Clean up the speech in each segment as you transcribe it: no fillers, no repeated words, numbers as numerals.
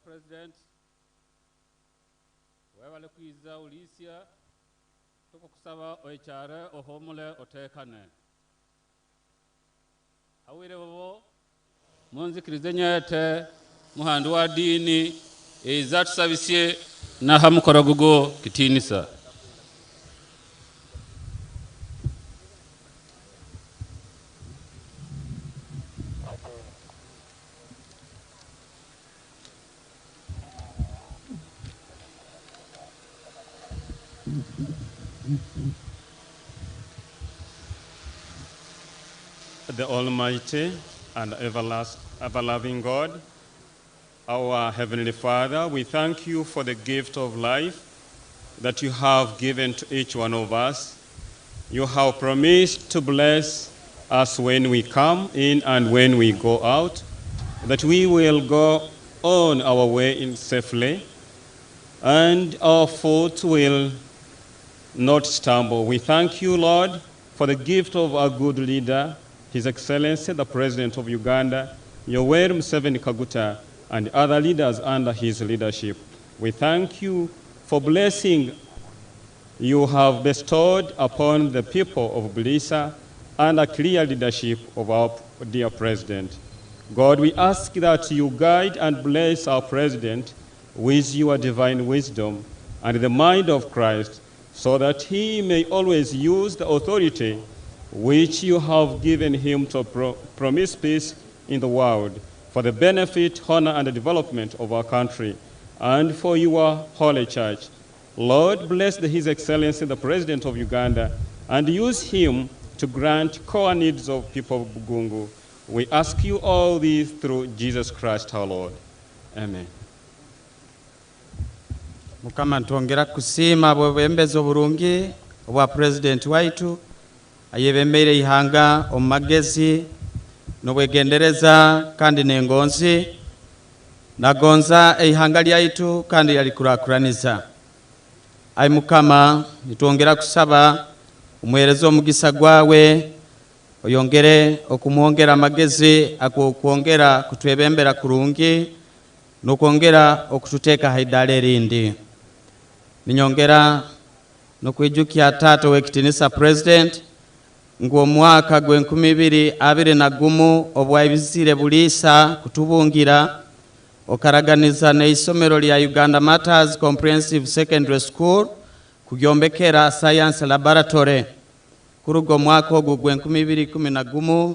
President, wewale kwiza Buliisa tuko kusaba oichare ohomule otekane awire bobo munzikirize nyete muhandu wa dini ezatusabisye na hamukorogugo kitinisa. The Almighty and ever-loving God, our Heavenly Father, we thank you for the gift of life that you have given to each one of us. You have promised to bless us when we come in and when we go out, that we will go on our way in safely, and our foot will not stumble. We thank you, Lord, for the gift of our good leader, His Excellency, the President of Uganda, Yoweri Museveni Kaguta, and other leaders under his leadership. We thank you for blessing you have bestowed upon the people of Buliisa and a clear leadership of our dear President. God, we ask that you guide and bless our President with your divine wisdom and the mind of Christ, so that he may always use the authority which you have given him to promise peace in the world, for the benefit, honor, and the development of our country, and for your holy church. Lord, bless His Excellency, the President of Uganda, and use him to grant core needs of people of Bugungu. We ask you all this through Jesus Christ our Lord. Amen. Mukama ntongera kusima bwebembezo burungi obwa President waitu ayebembeire ihanga omagezi nobwegendereza kandi nengonzi nagonza ihanga lyaitu kandi yalikurakuraniza. Ai Mukama nitwongera kusaba umwerezo omugisa gwawe oyongere okumwongera amagezi akukwongera kutwebembera kurungi nokwongera okututeka haidale rindi. Ninyongera nokwijukia tato wekitinisa President ngo mwaka gwe 2021 obwayibizire Buliisa kutubungira okaraganiza na isomero lya Uganda Matters Comprehensive Secondary School kugyombekera Science Laboratory kurugo mwaka ogwo gwe 2011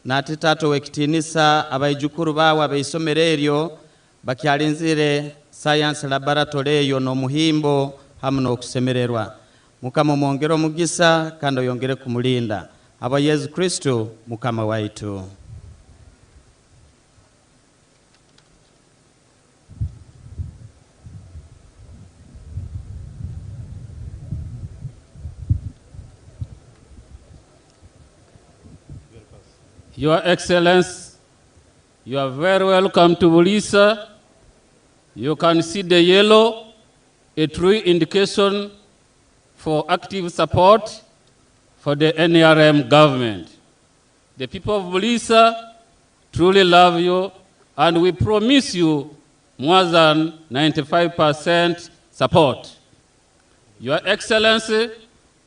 nati tato wekitinisa abayijukuru bawe abayisomero eryo bakyalinzire Science Laboratory eyo no muhimbo hamwe n'okusemererwa. Mukama mwongero mugisa kandi oyongere kumulinda. Aba Yesu Kristo Mukama waitu. Your Excellency, you are very welcome to Buliisa. You can see the yellow, a true indication for active support for the NRM government. The people of Buliisa truly love you, and we promise you more than 95% support. Your Excellency,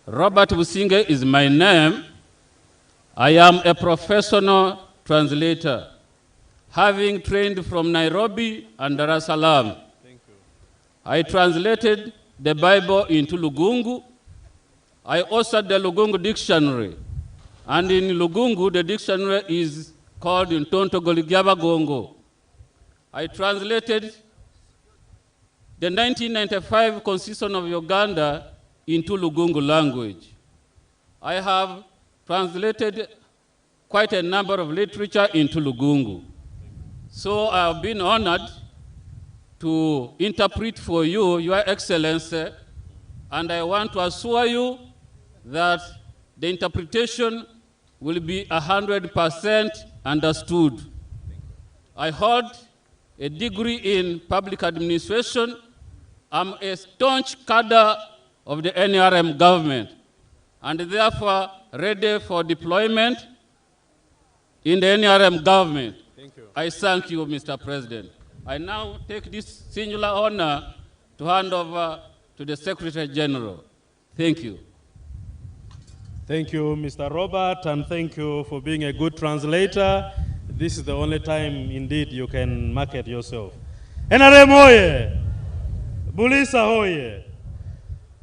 Robert Businge is my name. I am a professional translator, having trained from Nairobi and Dar es Salaam. Thank you. I translated the Bible into Lugungu. I authored the Lugungu dictionary. And in Lugungu, the dictionary is called Ntonto Goligyaba Gongo. I translated the 1995 Constitution of Uganda into Lugungu language. I have translated quite a number of literature into Lugungu. So I have been honored to interpret for you, Your Excellency, and I want to assure you that the interpretation will be 100% understood. I hold a degree in public administration. I'm a staunch cadre of the NRM government, and therefore ready for deployment in the NRM government. Thank you. I thank you, Mr. President. I now take this singular honor to hand over to the Secretary General. Thank you. Thank you, Mr. Robert, and thank you for being a good translator. This is the only time, indeed, you can market yourself. NRM hoye! Buliisa hoye!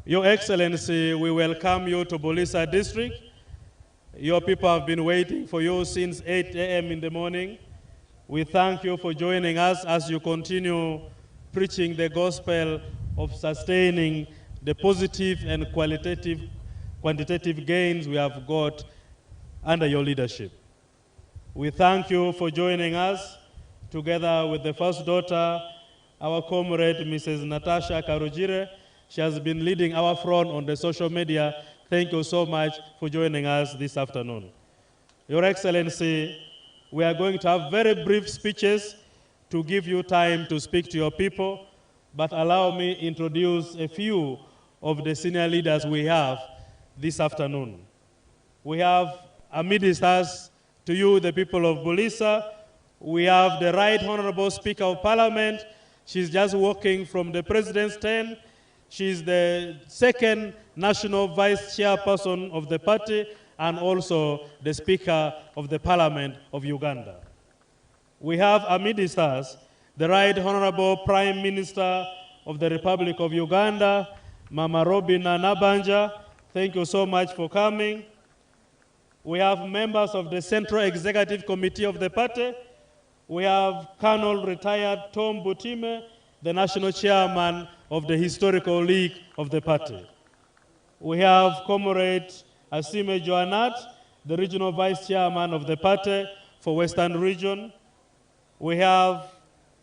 Your Excellency, we welcome you to Buliisa District. Your people have been waiting for you since 8 a.m. in the morning. We thank you for joining us as you continue preaching the gospel of sustaining the positive and quantitative gains we have got under your leadership. We thank you for joining us together with the first daughter, our comrade, Mrs. Natasha Karujire. She has been leading our front on the social media. Thank you so much for joining us this afternoon. Your Excellency, we are going to have very brief speeches to give you time to speak to your people, but allow me to introduce a few of the senior leaders we have this afternoon. We have amidst us, to you, the people of Buliisa, we have the Right Honorable Speaker of Parliament. She's just walking from the President's tent. She's the second National Vice Chairperson of the party and also the Speaker of the Parliament of Uganda. We have amidst us the Right Honorable Prime Minister of the Republic of Uganda, Mama Robina Nabanja. Thank you so much for coming. We have members of the Central Executive Committee of the party. We have Colonel retired Tom Butime, the National Chairman of the Historical League of the party. We have Comrade Asime Joanat, the Regional Vice Chairman of the party for Western Region. We have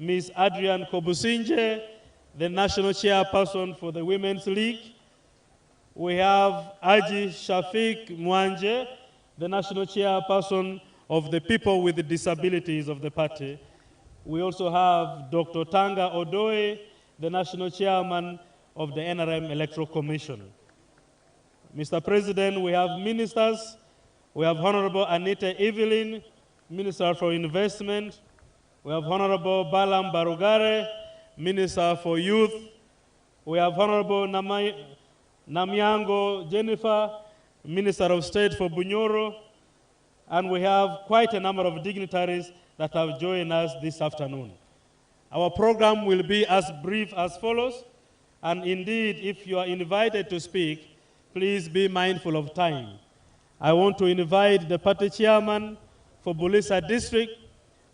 Ms. Adrian Kobusinje, the National Chairperson for the Women's League. We have Aji Shafiq Mwanje, the National Chairperson of the People with Disabilities of the party. We also have Dr. Tanga Odoe, the National Chairman of the NRM Electoral Commission. Mr. President, we have ministers. We have Honorable Anita Evelyn, Minister for Investment. We have Honorable Balam Barugare, Minister for Youth. We have Honorable Namyango Jennifer, Minister of State for Bunyoro. And we have quite a number of dignitaries that have joined us this afternoon. Our program will be as brief as follows. And indeed, if you are invited to speak, please be mindful of time. I want to invite the party chairman for Buliisa District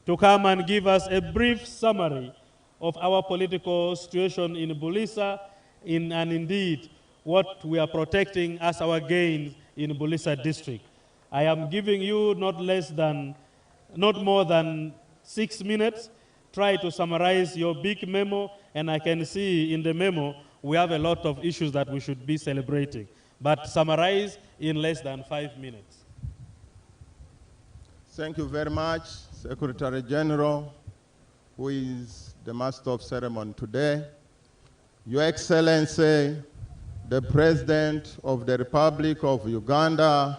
to come and give us a brief summary of our political situation in Buliisa and indeed what we are protecting as our gains in Buliisa District. I am giving you not more than 6 minutes. Try to summarize your big memo, and I can see in the memo we have a lot of issues that we should be celebrating. But summarize in less than 5 minutes. Thank you very much, Secretary General, who is the Master of Ceremony today. Your Excellency, the President of the Republic of Uganda,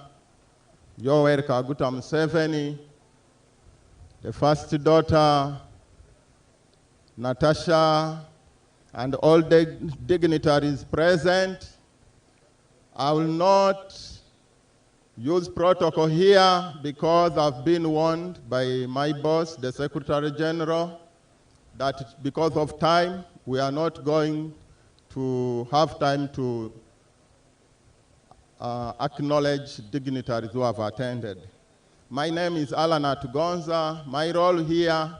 Yoweri Kaguta Museveni, the first daughter, Natasha, and all the dignitaries present. I will not use protocol here because I've been warned by my boss, the Secretary General, that because of time, we are not going to have time to acknowledge dignitaries who have attended. My name is Alan Atugonza. My role here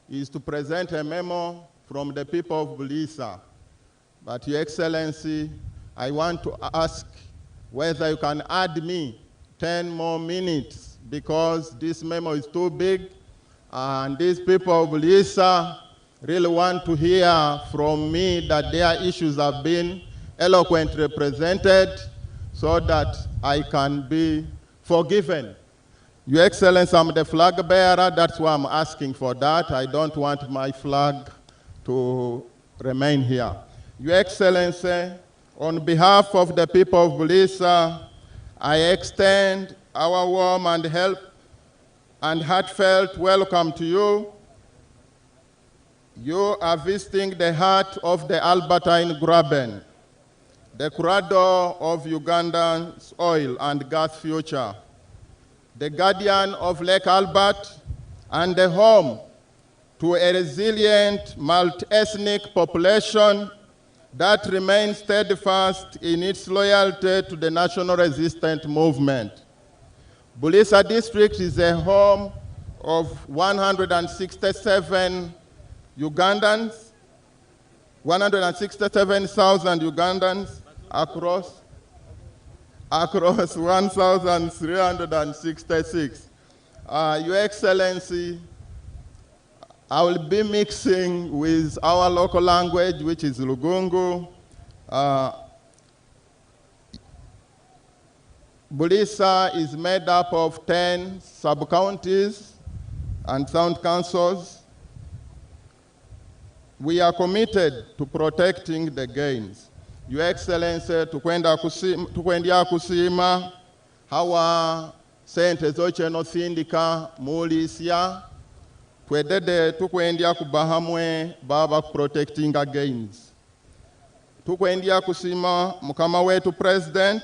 is to present a memo from the people of Buliisa. But Your Excellency, I want to ask whether you can add me 10 more minutes, because this memo is too big, and these people of Buliisa really want to hear from me that their issues have been eloquently presented so that I can be forgiven. Your Excellency, I'm the flag bearer, that's why I'm asking for that. I don't want my flag to remain here. Your Excellency, on behalf of the people of Buliisa, I extend our warm and heartfelt welcome to you. You are visiting the heart of the Albertine Graben, the cradle of Uganda's oil and gas future, the guardian of Lake Albert, and the home to a resilient multi-ethnic population that remains steadfast in its loyalty to the national resistance movement. Buliisa district is a home of 167,000 Ugandans across 1,366. Your Excellency, I will be mixing with our local language, which is Lugungu. Buliisa is made up of 10 sub-counties and town councils. We are committed to protecting the gains. Your Excellency, tukwendya kusima hawa sente zocheno sindika Buliisa, twedede tukwendya kubahamwe baba protecting gains. Tukwendya kusima mukama wetu President,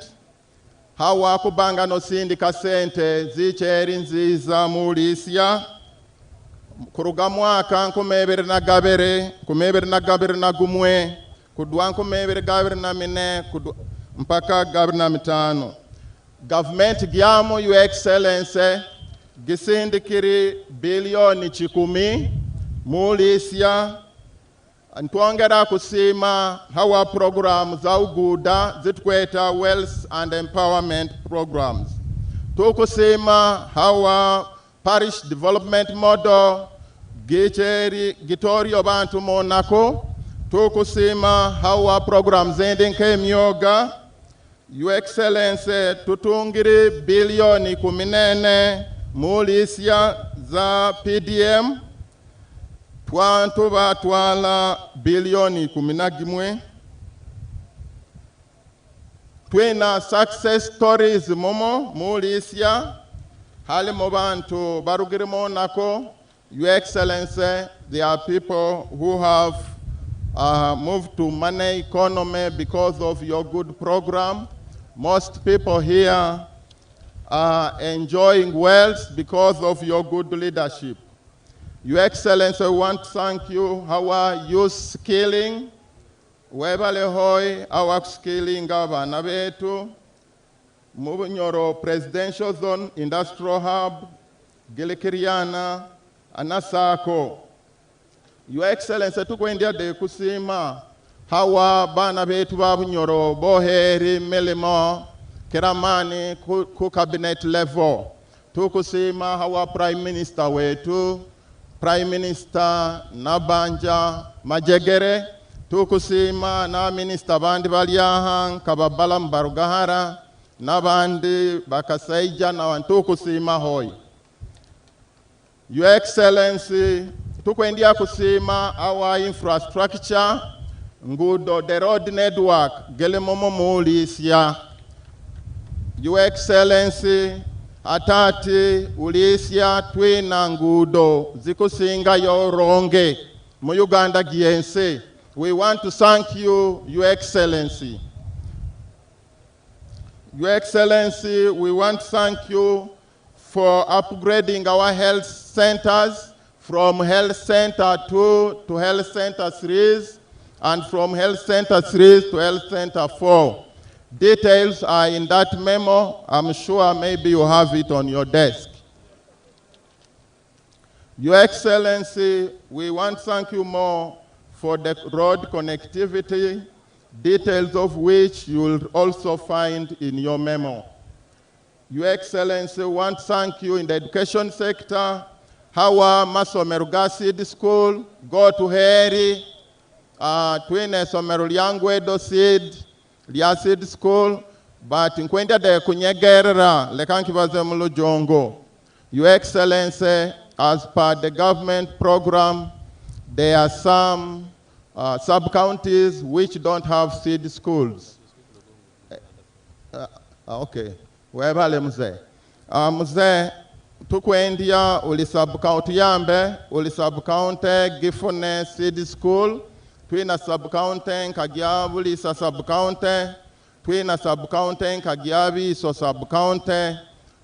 hawa kubanga no sindika sente zicheri nziza Buliisa, kuruga mwaka nkumebere na gabere na gumwe, kudwa nkumebere gabere na mine, mpaka gabere na mitano. Government gyamu, Your Excellency, gisindikiri bilioni 10 Buliisa. Ntwongera kusima hawa programs za uguda zitkweta wealth and empowerment programs. Tukusima hawa parish development model gitori abantu monako. Tukusima hawa programs ending emyoga. Your Excellency, tutungiri bilioni 14 Buliisa za PDM. Twantu batwala bilioni 11. Twina success stories momo Buliisa, hali mo bantu barugirimo nako. Your Excellency, there are people who have moved to money economy because of your good program. Most people here are enjoying wealth because of your good leadership. Your Excellency, I want to thank you. Our youth skilling, our skilling abana betu, Mubunyoro Presidential Zone, Industrial Hub, Gilikiriana, Anasako. Your Excellency, tukwendya de kusima hawa bana betu babunyoro boheri melimo keramani ku cabinet level. Tukusima hawa Prime Minister wetu, Prime Minister Nabanja Majegere. Tukusima na Minister bandi baliahan kababala mbarugahara nabandi bakasaija na wantukusima hoi. Your Excellency, tukwendya kusima our infrastructure ngudo the road network gelemomo Buliisa. Your Excellency, atati Buliisa twina ngudo zikusinga yoronge mu Uganda giense. We want to thank you, Your Excellency. Your Excellency, we want to thank you for upgrading our health centers from Health Center 2 to Health Center 3, and from Health Center 3 to Health Center 4. Details are in that memo. I'm sure maybe you have it on your desk. Your Excellency, we want to thank you more for the road connectivity. details of which you will also find in your memo. Your Excellency, I want to thank you in the education sector. Hawa masomero ga seed school, go to Heri, twine somero lyangu edo seed, lya seed school, but nkwenda de kunyegerera, lekankibaze mulu jongo. Your Excellency, as per the government program, there are some sub-counties which don't have seed schools. Okay, webale mzee. Mzee, tukwendia uli sub-county yambe, uli sub-county Gifune seed school, twina sub-county Kagia Buliisa sub-county, twina sub-county Kagia Biso sub-county,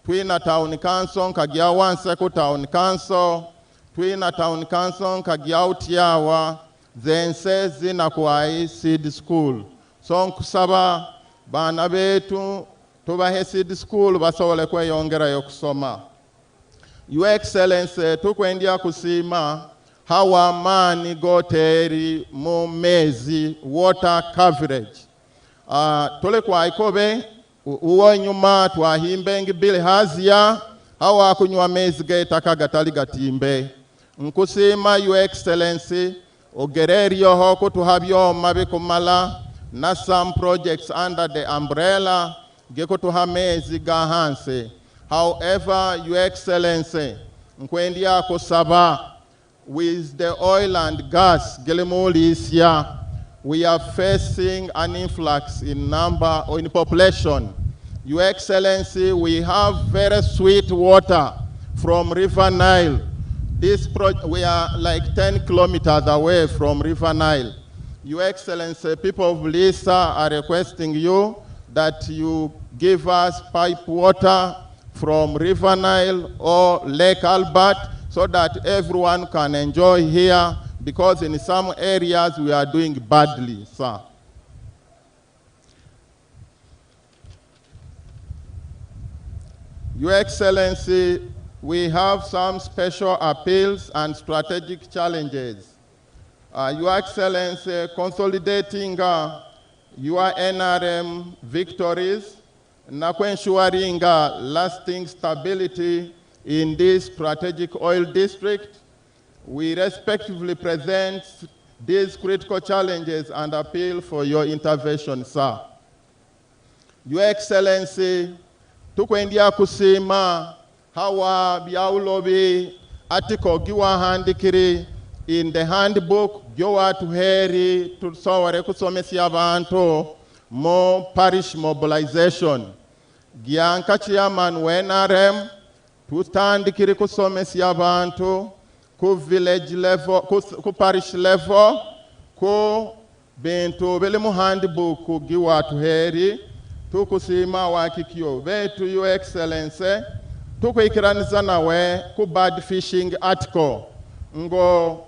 twina town council Kagia Wanseku town council, twina town council Kagia Utiawa, zense zina kuwai seed school. So nkusaba bana betu tubahe seed school basobole kweyongera yokusoma. Your Excellency, tukwendia kusima hawa mani goteri mu mezi water coverage. Tole kwa ikobe uwo nyuma twahimbengi bili hazia hawa kunywa mezi getaka gatali gatimbe. Nkusima Your Excellency, ogereri yoho kutuhabyo mabikumala na some projects under the umbrella gekutuhamezi gahanse. However, Your Excellency, nkwendia kusaba with the oil and gas Buliisa, we are facing an influx in number or in population. Your Excellency, we have very sweet water from River Nile. We are like 10 kilometers away from River Nile. Your Excellency, people of Buliisa are requesting you that you give us pipe water from River Nile or Lake Albert so that everyone can enjoy here, because in some areas we are doing badly, sir. Your Excellency, we have some special appeals and strategic challenges. Your Excellency, consolidating your NRM victories, na ensuring lasting stability in this strategic oil district, we respectively present these critical challenges and appeal for your intervention, sir. Your Excellency, tukwendia kusima hawa biaulobi article giwa handikiri in the handbook gyowa tuheri tusaware kusomesi abantu mo parish mobilization. Gianka chairman wenarem tutandikiri kusomesi abantu ku village level, ku parish level, ku bintu bili mu handbook giwa tuheri tukusima wakikyo betu. Your Excellency, tukwikiraniza nawe ku bad fishing article ngo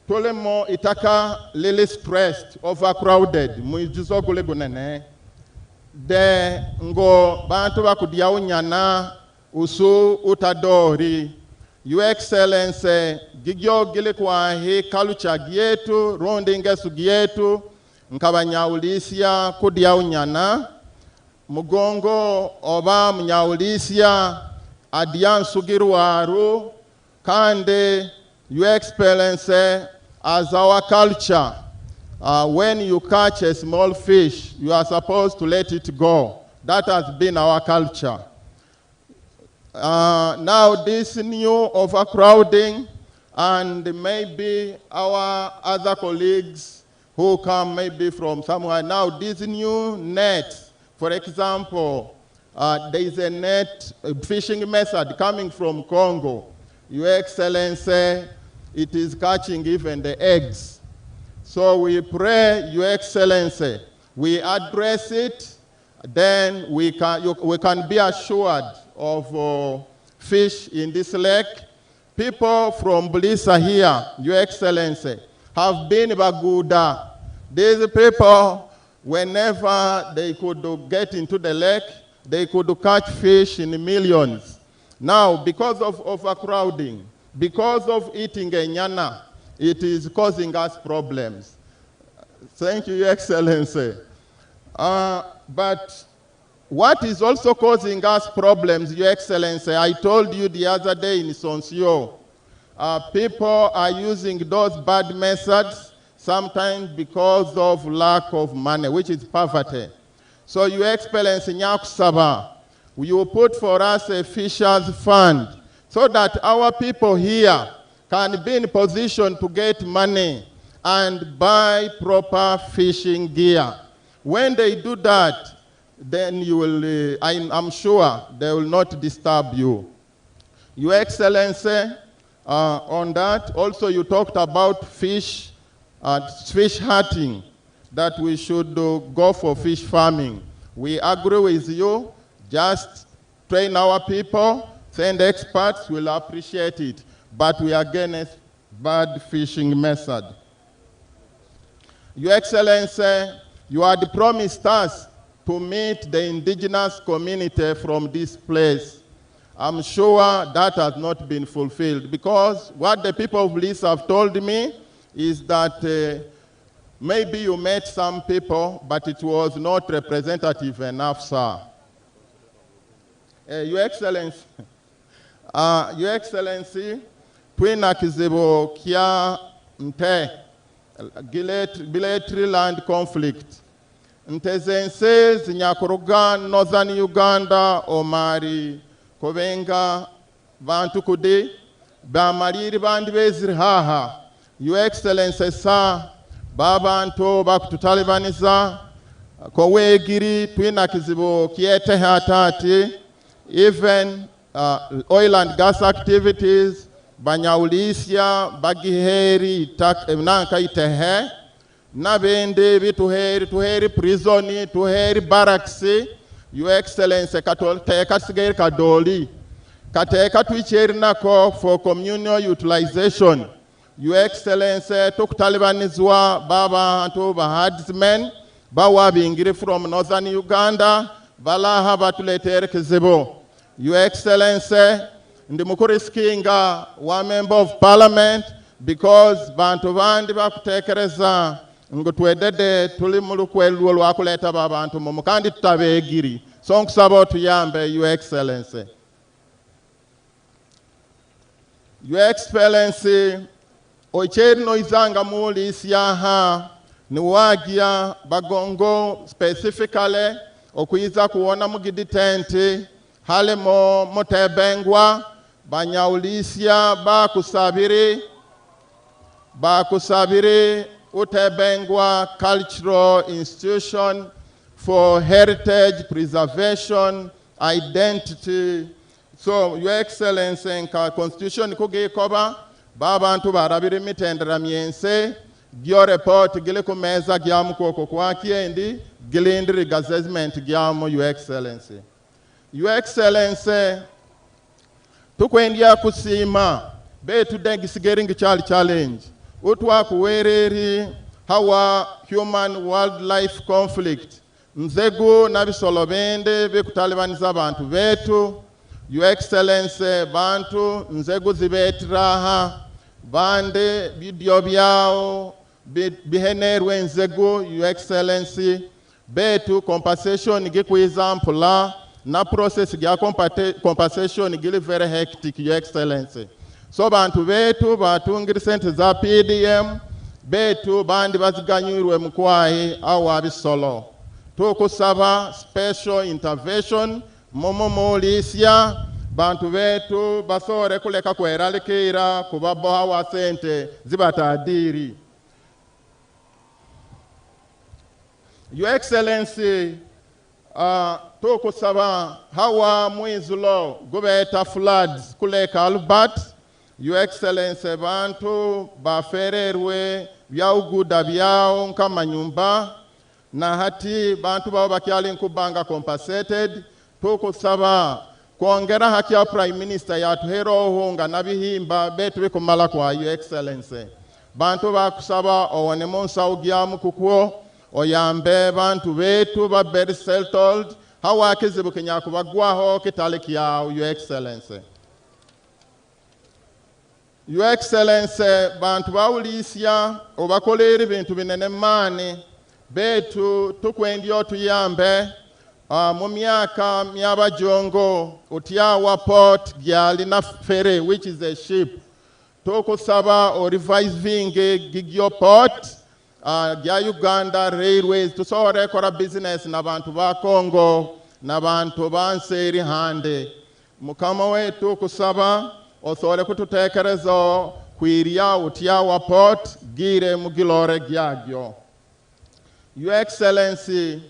tolemo itaka lili stressed, overcrowded muijuzo kule gunene de ngo bantu bakudia unyana usu utadori. Your Excellency, gigyo gile kwa he culture gietu rondi ngesu gietu nkabanyaulisya kudia unyana mugongo oba mnyaulisya adian sugirwaru kande. Your Excellency, as our culture, when you catch a small fish, you are supposed to let it go. That has been our culture. Now this new overcrowding, and maybe our other colleagues who come maybe from somewhere, now this new net, for example, there is a net fishing method coming from Congo. Your Excellency, it is catching even the eggs. So we pray, Your Excellency, we address it, then we can be assured of fish in this lake. People from Buliisa here, Your Excellency, have been baguda. These people, whenever they could get into the lake, they could catch fish in millions. Now, because of overcrowding, because of eating nyana, it is causing us problems. Thank you, Your Excellency. But what is also causing us problems, Your Excellency, I told you the other day in Sonsio, people are using those bad methods sometimes because of lack of money, which is poverty. So Your Excellency, Nyakusaba, you put for us a fishers fund so that our people here can be in position to get money and buy proper fishing gear. When they do that, then you will, I'm sure they will not disturb you. Your Excellency, on that, also you talked about fish hunting, that we should go for fish farming. We agree with you. Just train our people, send experts, we'll appreciate it. But we are against bad fishing method. Your Excellency, you had promised us to meet the indigenous community from this place. I'm sure that has not been fulfilled, because what the people of Buliisa have told me is that maybe you met some people, but it was not representative enough, sir. Your Excellency, Your Excellency, twina kizibu kia nte, bilateral land conflict. Ntezense zinyakuruga Northern Uganda omari kobenga bantu kudi bamaliri bandi beziri haha. Your Excellency, sir, babantu bakututalibaniza kowegiri twina kizibu kiete hatati, even oil and gas activities, banyaulisya, bagiheri, nanka itehe, nabende bituheri prisoni, tuheri barracks. Your Excellency, kateka sigeri kadoli, kateka tuicheri nako for communal utilization. Your Excellency, tukutalibanizwa baba antu bahadsmen, bawa bingiri from Northern Uganda, balaha batuletere kizibo. Your Excellency, ndimukuriskinga wa member of parliament, because bantu bandi bakutekereza ngutwedede tuli mulukwelu lwakuleta babantu mumukandi tutabegiri. So nkusaba tuyambe, Your Excellency. Your Excellency, oicheri noizanga Buliisa ni wagia bagongo specifically okuiza kuona mugidi tenti hale motebengwa banyaulisya bakusabiri utebengwa cultural institution for heritage preservation identity. So Your Excellency, nka constitution kugikoba babantu barabiri mitendera myense gyo report gile kumeza gyamu koko kwakiendi gilindiri gazement gyamu. Your Excellency, Your Excellency, tukwendia kusima betu dengisigeringi challenge utwa kuwereri hawa human wildlife conflict nzegu nabisolo bende bekutalibaniza bantu betu. Your Excellency, bantu nzegu zibetiraha bande bidio byao bihenerwe nzegu. Your Excellency, betu compensation gikwizampula na process gya compensation gili very hectic. Your Excellency, so bantu betu batungiri sente za PDM betu bandi baziganyirwe mukwahi awa bisolo. Tukusaba special intervention Buliisa, bantu betu basore kuleka kweralikira kubabo hawa sente zibatadiri. Your Excellency, tukusaba hawa mwizulo gubeta floods kuleka Albert. Your Excellency, bantu bafererwe byauguda byao nkama nyumba na hati bantu bao bakyali nkubanga compensated. Tukusaba kuongera haki ya Prime Minister yatuhero honga nabihimba betu bikumala kwa. Your Excellency, bantu bakusaba owone monsa ugyamu kukuo oyambe bantu betu ba very settled hawa kizibu kinyaku bagwaho kitaliki yao. Your Excellency, Your Excellency, bantu ba Buliisa obakolera bintu binene mani betu tukwendio tuyambe mu myaka myabajongo utyawa port gyali na ferry which is a ship tukusaba o revising gigyo port gya Uganda Railways tusore kora business n'abantu ba Congo n'abantu banseri hande mukama wetu kusaba osore kututekerezo kwiriya utyawa port gire mugilore gyagyo. Your Excellency,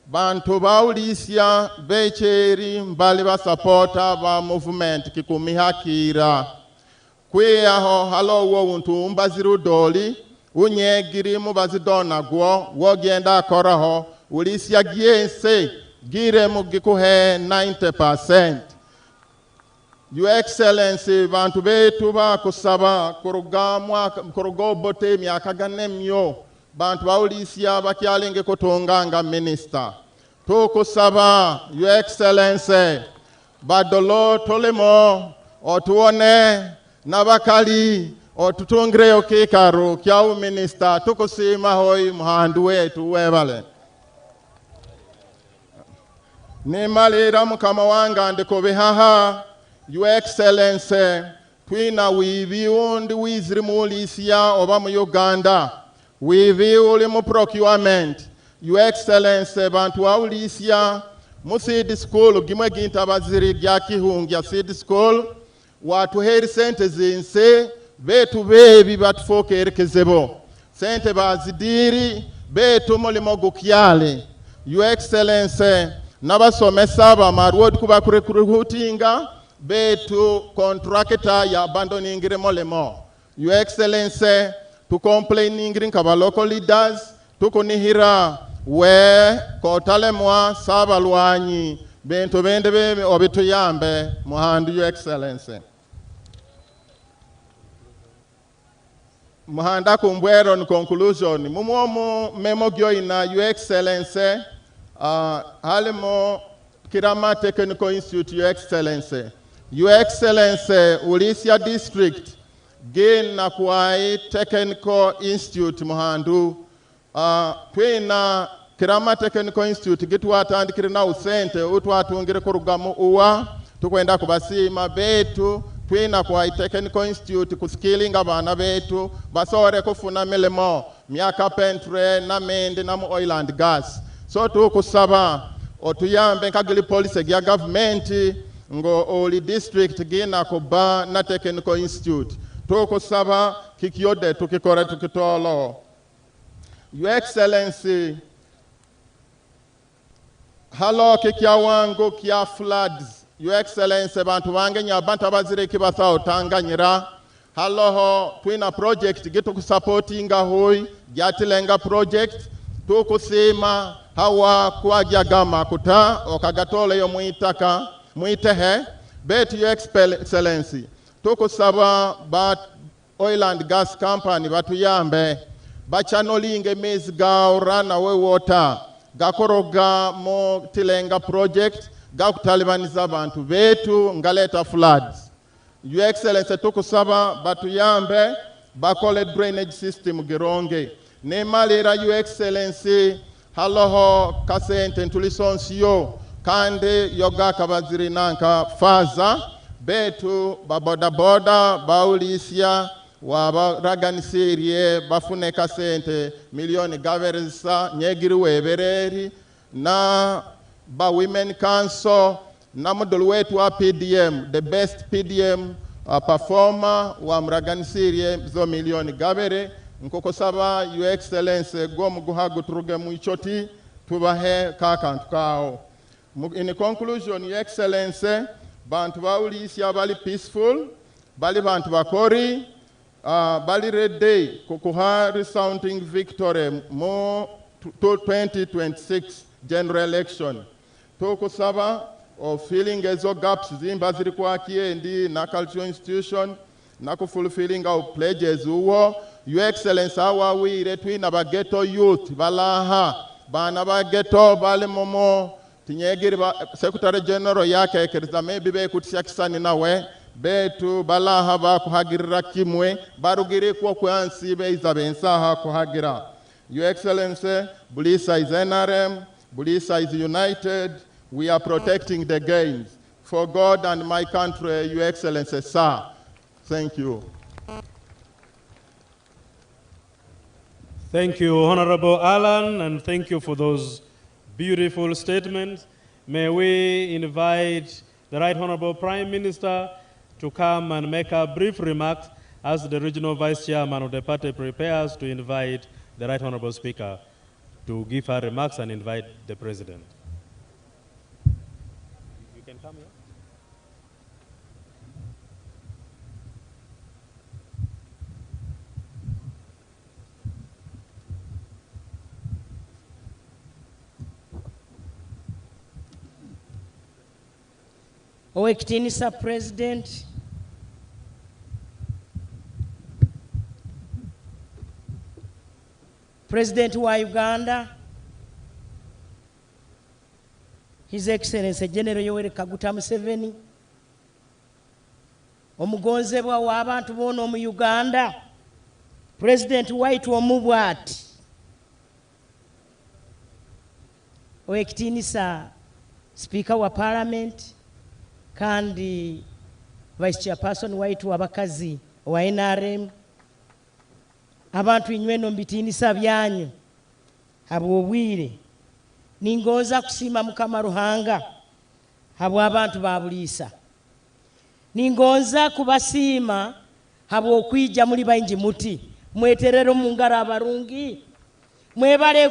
bantu baulisya becheri mbali ba supporter ba movement kikumihakira kwiyaho halo wo untu mbaziru doli unyegiri mubazidona gwo wogenda koraho ulisya giense gire mugikuhe 90%. Your Excellency, bantu betu bakusaba kurugobote myaka ganemyo bantu baulisya bakyalenge kutunganga minister tukusaba Your Excellency badolo tolemo otuone nabakali otutungreyo kikaru kya minister tukusima hoyi muhandu wetu webale nimalira mukama wanga ndikobehaha. Your Excellency, twina wivi undi wiziri mulisya oba mu Uganda wivi uli mu procurement. Your Excellency, bantu waulisya mu seed school gimwe gintabaziri gya kihungya seed school watu heri sente zinse betu bebi batufokerekezebo sente bazidiri betu mulimo gukyale. Your Excellency, nabasomesa ba marwod kuba kurekrutinga betu contractor ya abandoningire molemo. Your Excellency, to complaining nkaba local leaders tukunihira we kotalemwa sabalwanyi bento bende be obituyambe muhandu. Your Excellency, muhanda kumbwero ni conclusion mumuomu memo gyoina. Your Excellency, halimo Kirama Technical Institute. Your Excellency, Your Excellency, Buliisa district gain na kuwai Technical Institute muhandu twina Kirama Technical Institute gitwatandikire na usente utwatungire kurugamu uwa tukwenda kubasima betu twina kuwai Technical Institute kuskilling abana betu basore kufuna milimo myaka pentre na mende na oil and gas. So tukusaba otuyambe nkagili policy gya government ngo oli district gina kuba na Technical Institute tukusaba kikiyode tukikore tukitolo. Your Excellency, halo kikya wangu kya floods. Your Excellency, bantu bange nyabantu abazire kibasa utanganyira halo ho twina project gitu kusupportinga hoy gyatilenga project tukusima hawa kwagya gama kuta okagatole yo muitaka muitehe betu. Your Excellency, tukusaba ba oil and gas company batuyambe bachanolinge mezi gaurana we water gakoroga mo tilenga project gakutalibaniza abantu betu ngaleta floods. Your Excellency, tukusaba batuyambe bakole drainage system gironge nemalira. Your Excellency, haloho kasente ntulisonsiyo kande yoga kabaziri nanka faza betu babodaboda baulisya wabaraganisiriye bafune kasente milioni gaverisa nyegiri webereri na ba women council na model wetu wa PDM the best PDM performer wa mraganisiriye zo milioni gavere nkokosaba. Your Excellency, gomu guhagu turuge muichoti tubahe kakantu kao. In conclusion, Your Excellency, bantu baulisya bali peaceful bali bantu bakori bali ready kukuha resounding victory mo 2026 general election. Tukusaba o filling ezo gaps zimba ziri kwa kiendi na cultural institution na kufulfilling au pledges uwo. Your Excellency, awa wire twina ba ghetto youth balaha bana ba ghetto bali momo tinyegiri ba Secretary General yake ekeriza maybe be kutisya kisani nawe betu balaha ba kuhagirira kimwe barugire kwa kwansi be izabensaha kuhagira. Your Excellency, Buliisa is NRM, Buliisa is united. We are protecting the gains. For God and my country, Your Excellency, sir. Thank you. Thank you, Honorable Alan, and thank you for those beautiful statements. May we invite the Right Honorable Prime Minister to come and make a brief remark as the Regional Vice Chairman of the party prepares to invite the Right Honorable Speaker to give her remarks and invite the President. You can come here. Owekitinisa President, President wa Uganda, His Excellency General Yoweri Kaguta Museveni, omugonzebwa w'abantu boona mu Uganda, President waitu omubwati, Owekitinisa Speaker wa Parliament, kandi Vice Chairperson waitu abakazi wa NRM, abantu inyweno mbitinisa byanyu habwobwire ningoza kusima Mukama Ruhanga habwa abantu ba Buliisa, ningoza kubasiima habwokwija muri baingi muti mweterero mungara abarungi mwebale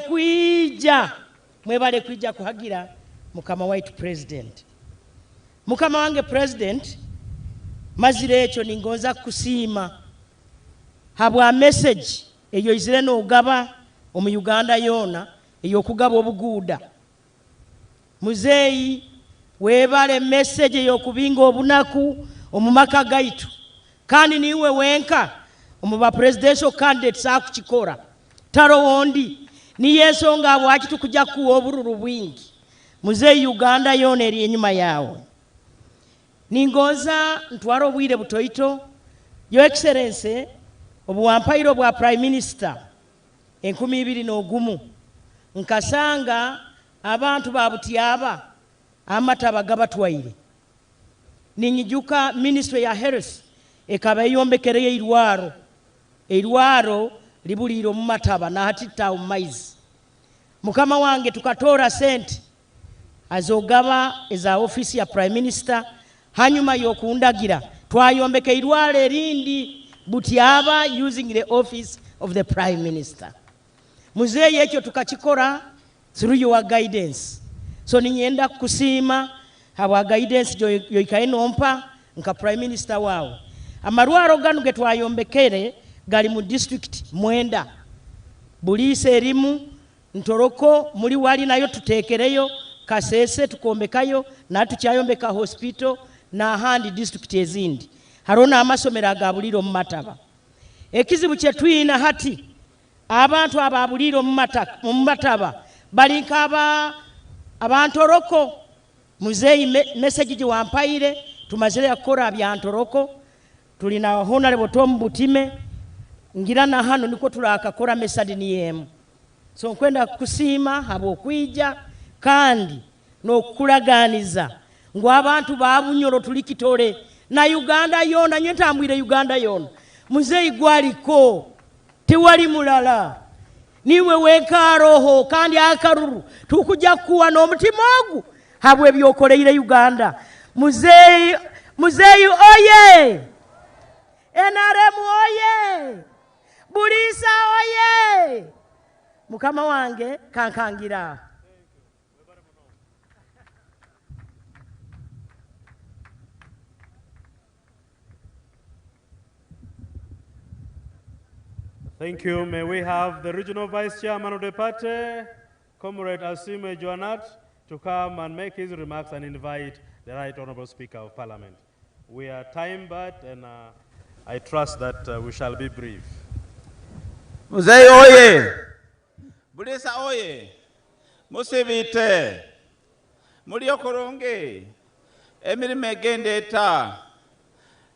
kwija kuhagira Mukama waitu President. Mukama wange President, mazire ekyo ningoza kusiima habwa message eyo izire n'ogaba omu Uganda yona eyo kugaba obuguuda. Muzeeyi webale message eyo kubinga obunaku omu maka gaitu, kandi niwe wenka omu ba presidential candidates akukikora taro wondi ni yensonga abwaki tukujja kuwa obururu bwingi. Muzeeyi Uganda yona eri enyuma yawe. Ningoza ntwara obwire butoito, Your Excellency obuwampairo bwa Prime Minister 2021 nkasanga abantu ba Butiaba amataba gabatwaire. Ninyijuka Ministry ya Health ekaba yombekereye irwaro libuliro mu mataba na hatita umaizi. Mukama wange tukatora sente azogaba eza office ya Prime Minister, hanyuma yokundagira twayombeke irwale rindi Butiaba using the office of the Prime Minister. Muzeeyi ekyo tukakikora through your guidance. So ninyenda kusima hawa guidance yoikaye nompa nka Prime Minister wao. Amarwaro ganu ge twayombekere gali mu district mwenda. Buliisa erimu, Ntoroko muri wali nayo tutekereyo, Kasese tukombekayo na tukyayombeka hospital na handi district ezindi. Harona amasomero agabuliro mu mataba. Ekizibu kye twina hati abantu ababuliro mu mataba balinka abantoroko. Muzeeyi message ji wampaire tumazire yakora bya Ntoroko, tulina Honorable Tom Butime ngira na hano niko tulakakora message ni yemu. So nkwenda kusiima habwokwija kandi n'okulaganiza ngo abantu babunyoro tulikitore na Uganda yona, nyentambwire Uganda yona. Muzeeyi gwaliko tewali mulala, niwe wenka roho kandi akaruru tukujja kuwa n'omutima ogu habwe byokoleire Uganda. Muzeeyi oye! NRM oye! Buliisa oye! Mukama wange kankangira. Thank you. May we have the Regional Vice Chairman of the party, Comrade Asime Joanat, to come and make his remarks and invite the Right Honorable Speaker of Parliament. We are time-bound and I trust that we shall be brief. Muzeeyi oye! Buliisa oye! Musibite! Mulio koronge! Emirimu egenda eta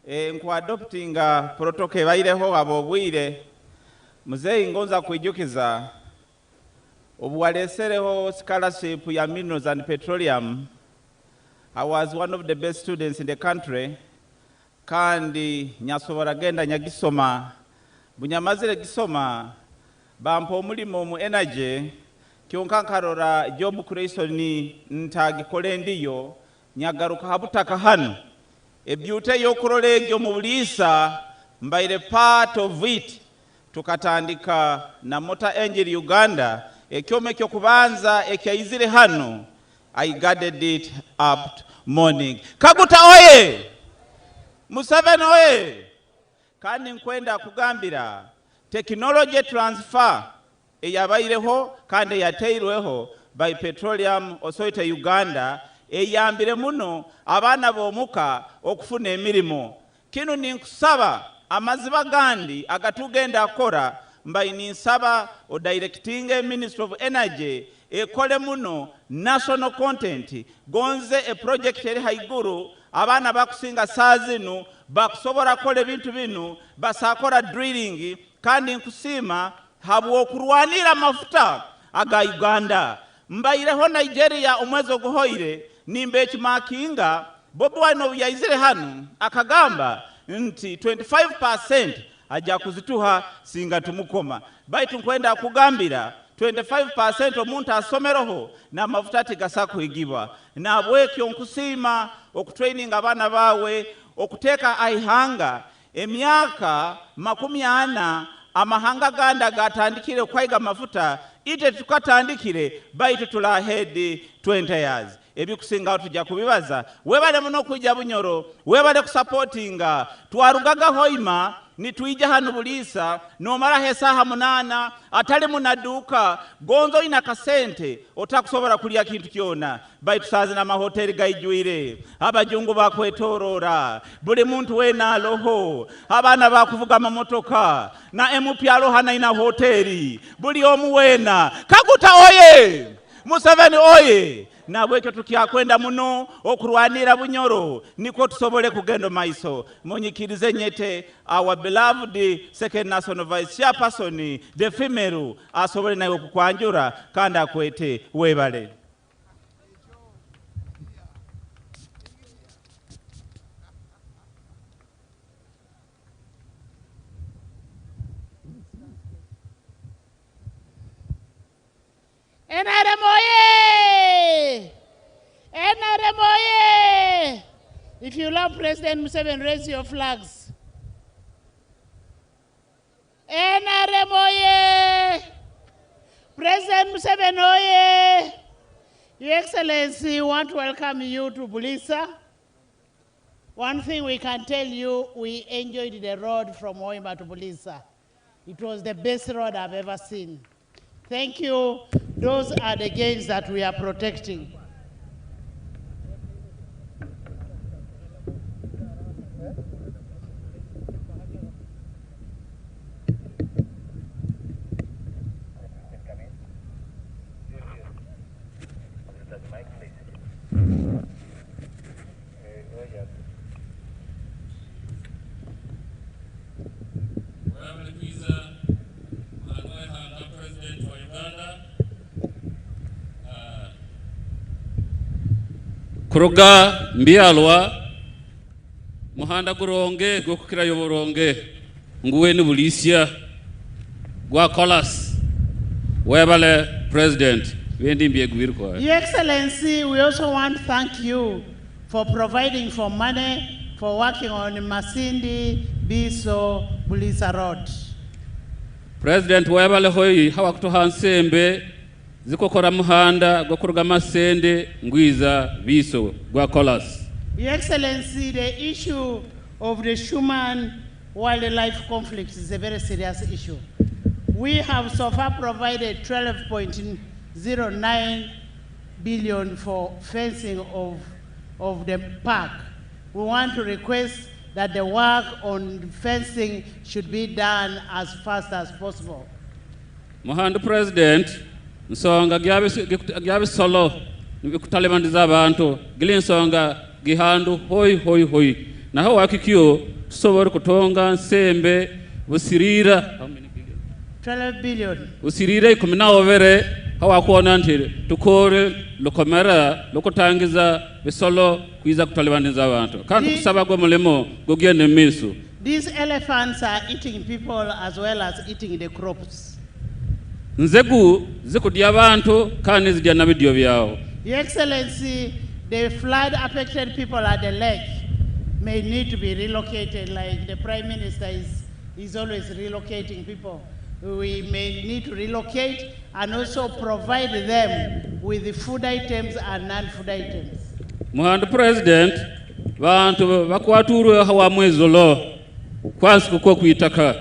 nkwadoptinga protocol baireho abobwire. Muzeeyi ngonza kwijukiza Obuwalesereho scholarship ya minerals and petroleum. I was one of the best students in the country. Kandi nyasobora genda nyagisoma. Bunyamazire gisoma bampa omulimo mu energy kyonka nkarora job creation ni ntagikole ndiyo nyagaruka habutaka hano ebyute yokurola egyo mu Buliisa mbaire part of it tukatandika na Motor Angel Uganda ekyome kyo kubanza ekyayizire hano I guarded it up morning. Kaguta oye! Museveni oye! Kandi nkwenda kugambira technology transfer eyabaireho kandi yateirweho by Petroleum Authority Uganda eyambire muno abana bomuka okufuna emirimo. Kino ninkusaba amaziba gandi agatugenda akora mbai ninsaba o directing Ministry of Energy ekole muno national content gonze a project eri haiguru abana bakusinga sazinu bakusobora kole bintu binu basakora drilling kandi nkusima habu okurwanira mafuta aga Uganda mbaireho Nigeria omwezo guhoire nimbe ekimakinga Bobi Wine yaizire hanu akagamba nti 25% aja kuzituha singa tumukoma baitu nkwenda kugambira 25% omuntu asomeroho na mafuta tigasako igibwa na bwekyo nkusima okutraining abana bawe okuteka aihanga emyaka 40 amahanga ganda gatandikire kwaiga mafuta ite tukatandikire baitu tula head 20 years ebikusinga tujja kubibaza webale muno kujja Bunyoro webale kusupportinga twarugaga hoima nituija hanu Buliisa nomara hesaha 8 atali munaduka gonzo ina kasente otakusobora kulia kintu kyona baitu sazi na mahoteli gaijwire abajungu bakwetorora buli muntu wena aloho abana bakuvuga mamotoka na MP alohana ina hoteli buli omu wena Kaguta oye! Museveni oye! Na bwekyo tukyakwenda muno okurwanira Bunyoro niko tusobole kugendo maiso munyikirize nyete our beloved second national vice chairperson the female asobole nayo kukwanjura kandi akwete webale. If you love President Museveni, raise your flags. NRM oye! President Museveni oye! Your Excellency, we want to welcome you to Buliisa. One thing we can tell you, we enjoyed the road from Hoima to Buliisa. It was the best road I've ever seen. Thank you. Those are the gains that we are protecting. Kuruga mbialwa muhanda guronge gokukira yoboronge nguwe ni Buliisa gwa kolas webale president wendi mbiye gwirko. Your Excellency, we also want to thank you for providing for money for working on Masindi Biso Buliisa Road. President webale hoyi hawakutoha nsembe zikokora muhanda gokuruga masende ngwiza Biso gwa kolas. Your Excellency, the issue of the human wildlife conflict is a very serious issue. We have so far provided 12.09 billion for fencing of the park. We want to request that the work on fencing should be done as fast as possible. Muhanda President nsonga gyabe solo nikutalemandiza abantu gili nsonga gihandu hoi naho wakikyo tusobora kutonga nsembe busirira 12 billion busirira 19 hawakuona nti tukore lukomera lukutangiza bisolo kwiza kutolebaniza abantu kandi kusaba go mulimo gogende misu. These elephants are eating people as well as eating the crops. Nzegu zikudya abantu kandi zidya na bidyo byao. Your Excellency, the flood affected people at the lake may need to be relocated, like the Prime Minister is always relocating people. We may need to relocate and also provide them with the food items and non-food items. Muhandu President, bantu bakwaturu hawa mwezolo kwansi kuko kuitaka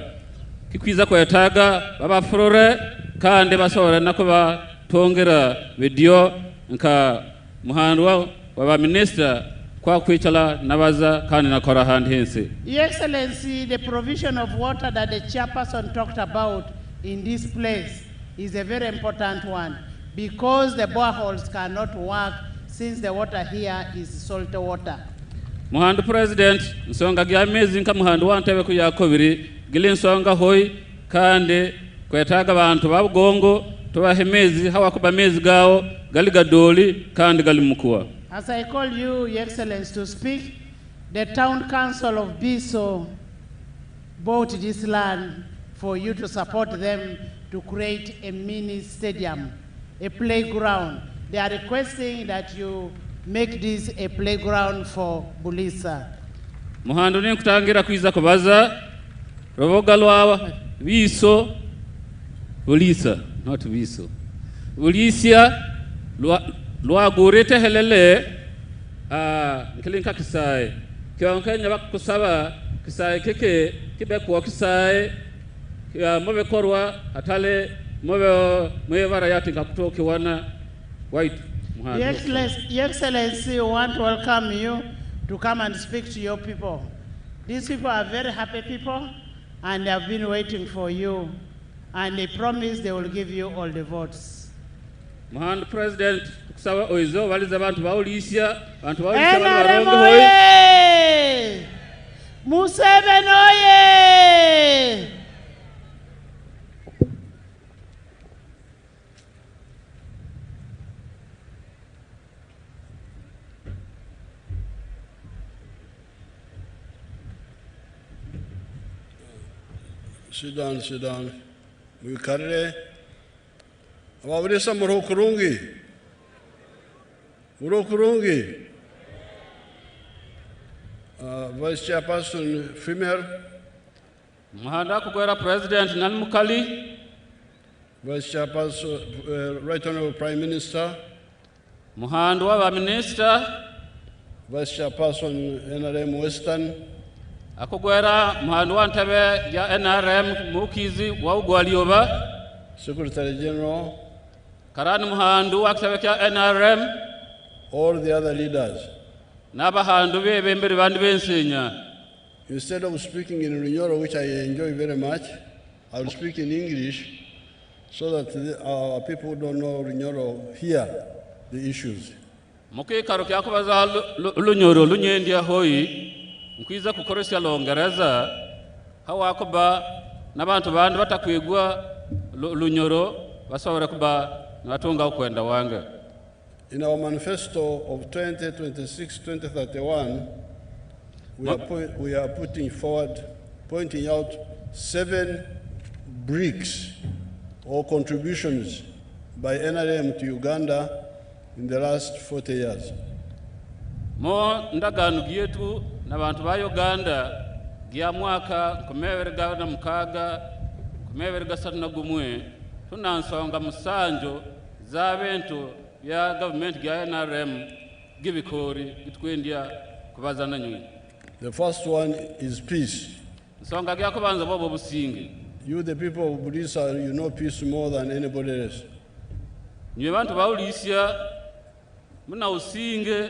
kikwiza kwetaga baba flore kandi basora nako batongera video nka muhandu wa minister kwa kwichala nabaza kandi nakora hand hense. Your Excellency, the provision of water that the chairperson talked about in this place is a very important one because the boreholes cannot work since the water here is salty water. Muhandu President, nsonga gya mezi nka muhandu wantebe ku yakobiri gili nsonga hoyi kandi kwetaga bantu babugongo tubahemezi hawakuba mezi gao gali gadoli kandi gali mukua. As I call you, Your Excellency, to speak, the town council of Biso bought this land for you to support them to create a mini stadium, a playground. They are requesting that you make this a playground for Buliisa. Muhandu ni kutangira kwiza kubaza roboga lwa Biso Buliisa, not Biso. Buliisa lwa gurete helele nkilinka kisaye kyonkenya bakusaba kisaye keke kibe kwa kisaye ya mobe korwa atale mobe mwevara yatinga kutoki wana white. Your Excellency, we want to welcome you to come and speak to your people. These people are very happy people and they have been waiting for you and they promise they will give you all the votes. Muhandu President, kusaba oizo waliza bantu baulisha barongo hoyi. Museveni oye! Sit down. Wikarire. Ababurisa murokurungi. Vice Chairperson female. Muhanda kugwera President nan mukali. Vice Chairperson, Right Honorable Prime Minister. Muhandu wa Minister. Vice Chairperson NRM Western. Akugwera muhandu wa ntebe ya NRM mukizi wa ugwalioba. Secretary General. Karani muhandu wa ktebe ya NRM. All the other leaders. Nabahandu bembere bandu bensenya. Instead of speaking in Lunyoro, which I enjoy very much, I will speak in English so that our people who don't know Lunyoro hear the issues. Mukikaro kyakubaza Lunyoro lunyendia hoyi nkwiza kukoresha Longereza hawakuba nabantu bandi batakwigwa Lunyoro basobora kuba natunga ukwenda wange. In our manifesto of 2026-2031, we are pointing out 7 bricks or contributions by NRM to Uganda in the last 40 years. Mo ndaganu gyetu na bantu ba Uganda gya mwaka kumeberega na mukaga kumeberega sana gumwe tunansonga musanjo za bentu ya government gya NRM gibikori gitwendia kubazana nywe. The first one is peace. Songa gya kubanza bobo busingi. You the people of Buliisa, you know peace more than anybody else. Nywe bantu ba Buliisa muna usinge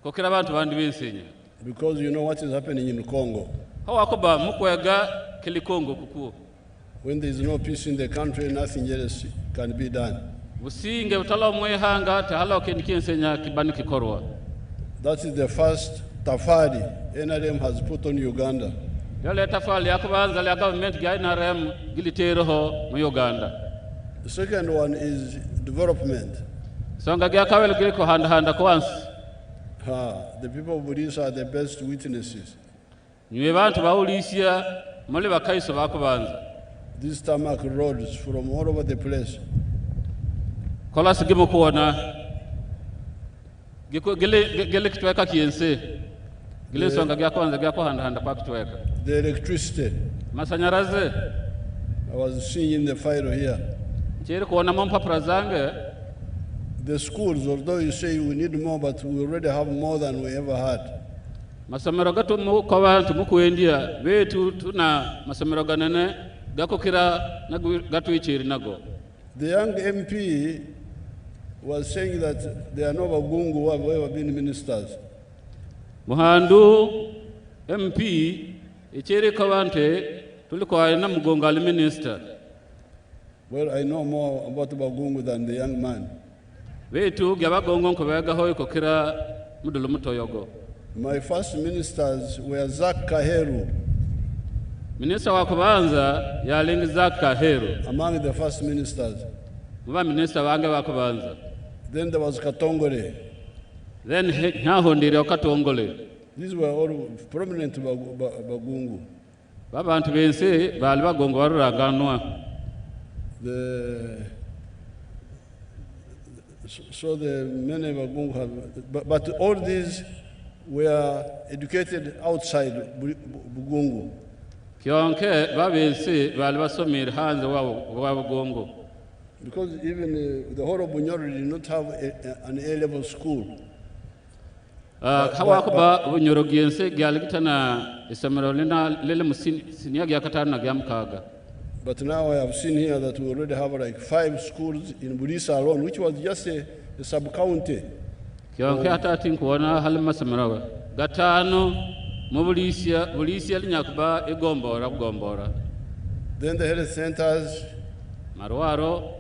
kokera bantu bandi bensenya. Because you know what is happening in Congo. Hawakoba mukwega kili Congo kukuo. When there is no peace in the country, nothing else can be done. Businge utala mwehanga tahala okendikensenya kibani kikorwa. That is the first tafari NRM has put on Uganda. Yale tafali yakubanza ya government gya NRM giliteroho mu Uganda. The second one is development. Songa gya kabiri giri kuhandahanda kwansi. The people of Buliisa are the best witnesses. Nywe bantu bawulisiya muli bakaiso bakubanza. These tarmac roads from all over the place. Kola sigimu kuona gile kitweka kiyense. Gile songa gya kwanza gya kuhandahanda kwa kitweka. The electricity. Masanyaraze. I was seeing in the file here. Chiri kuona mpapura zange. The schools, although you say we need more, but we already have more than we ever had. Masomero gatu kwa bantu mukuendia betu tuna masomero ganene gakokira gatu ichiri nago. The young MP was saying that there are no Bagungu who have ever been ministers. Muhandu MP ichiri kwa bante tulikuwa na mugongali minister. Well, I know more about Bagungu than the young man. Betu gyabagongo nkobega hoy kokira mudulu mutoyogo. My first ministers were Zak Kaheru. Minister wa kubanza yalingi Zak Kaheru. Among the first ministers. Muba minister wange wa kubanza. Then there was Katongole. Then nyaho ndire Katongole. These were all prominent Bagungu. Babantu bense bali bagongo baruraganwa. So the many Bagungu have, but all these were educated outside Bugungu. Kionke babense bali basomera hanze wa Bugongo. Because even the whole of Bunyoro did not have an A-level school. Hawakuba Bunyoro giense gyalgitana isomero lele musinia gyakatana gyamkaga. But now I have seen here that we already have like 5 schools in Buliisa alone, which was just a sub-county. Kionke hatati nkuona halima samarawa. Gatano Buliisa linyakuba igombora. Then the health centers. Marwaro.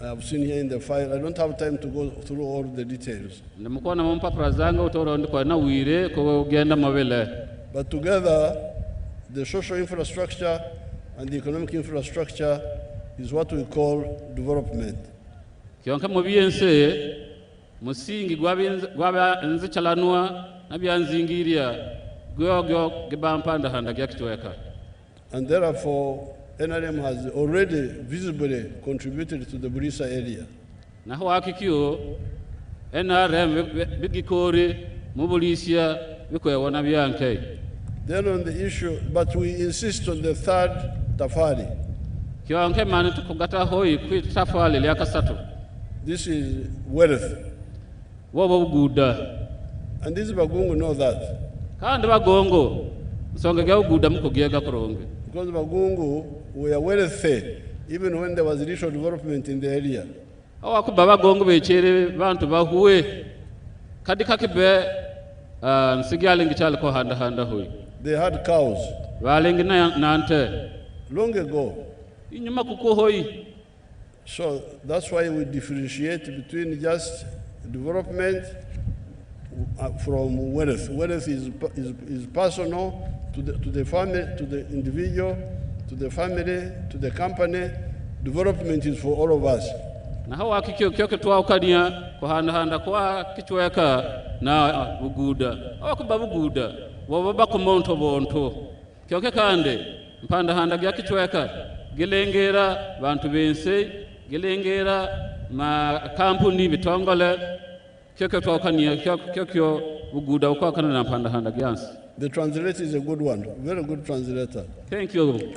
I have seen here in the file. I don't have time to go through all the details. But together, the social infrastructure and the economic infrastructure is what we call development. Musingi gwaba nzichalanwa nabyanzingiria gyo gibampanda handa gyakitweka. And therefore NRM has already visibly contributed to the Buliisa area. Naho akikyo NRM bigikori mu Buliisa bikwewona byanke. Then on the issue, but we insist on the third tafari. Kionke mani tukugata hoi kwi tafali lya kasatu. This is wealth. Wobo buguda. And these Bagungu know that. Kandi bagongo nsonga gya buguda mukugyega kuronge. Because Bagungu were wealthy even when there was little development in the area. Awakuba bagongo bechere bantu bahuwe kadika kibe nsigalingi cyale ko handa hoyi. They had cows. Balingi nante. Long ago. Inyuma kuko hoyi. So that's why we differentiate between just development from wealth. Wealth is personal to the family, to the individual, to the family, to the company. Development is for all of us. Na hawa kikyo twa ukania ko handa kwa kichweka na buguda. Awakuba buguda wababa ko monto bonto. Kyoke kande mpanda handa gya kichweka gilengera bantu bense gilengera ma kampuni bitongole kyoke twa ukania kyo buguda ukakana na mpanda handa gyansi. The translator is a good one, very good translator. Thank you.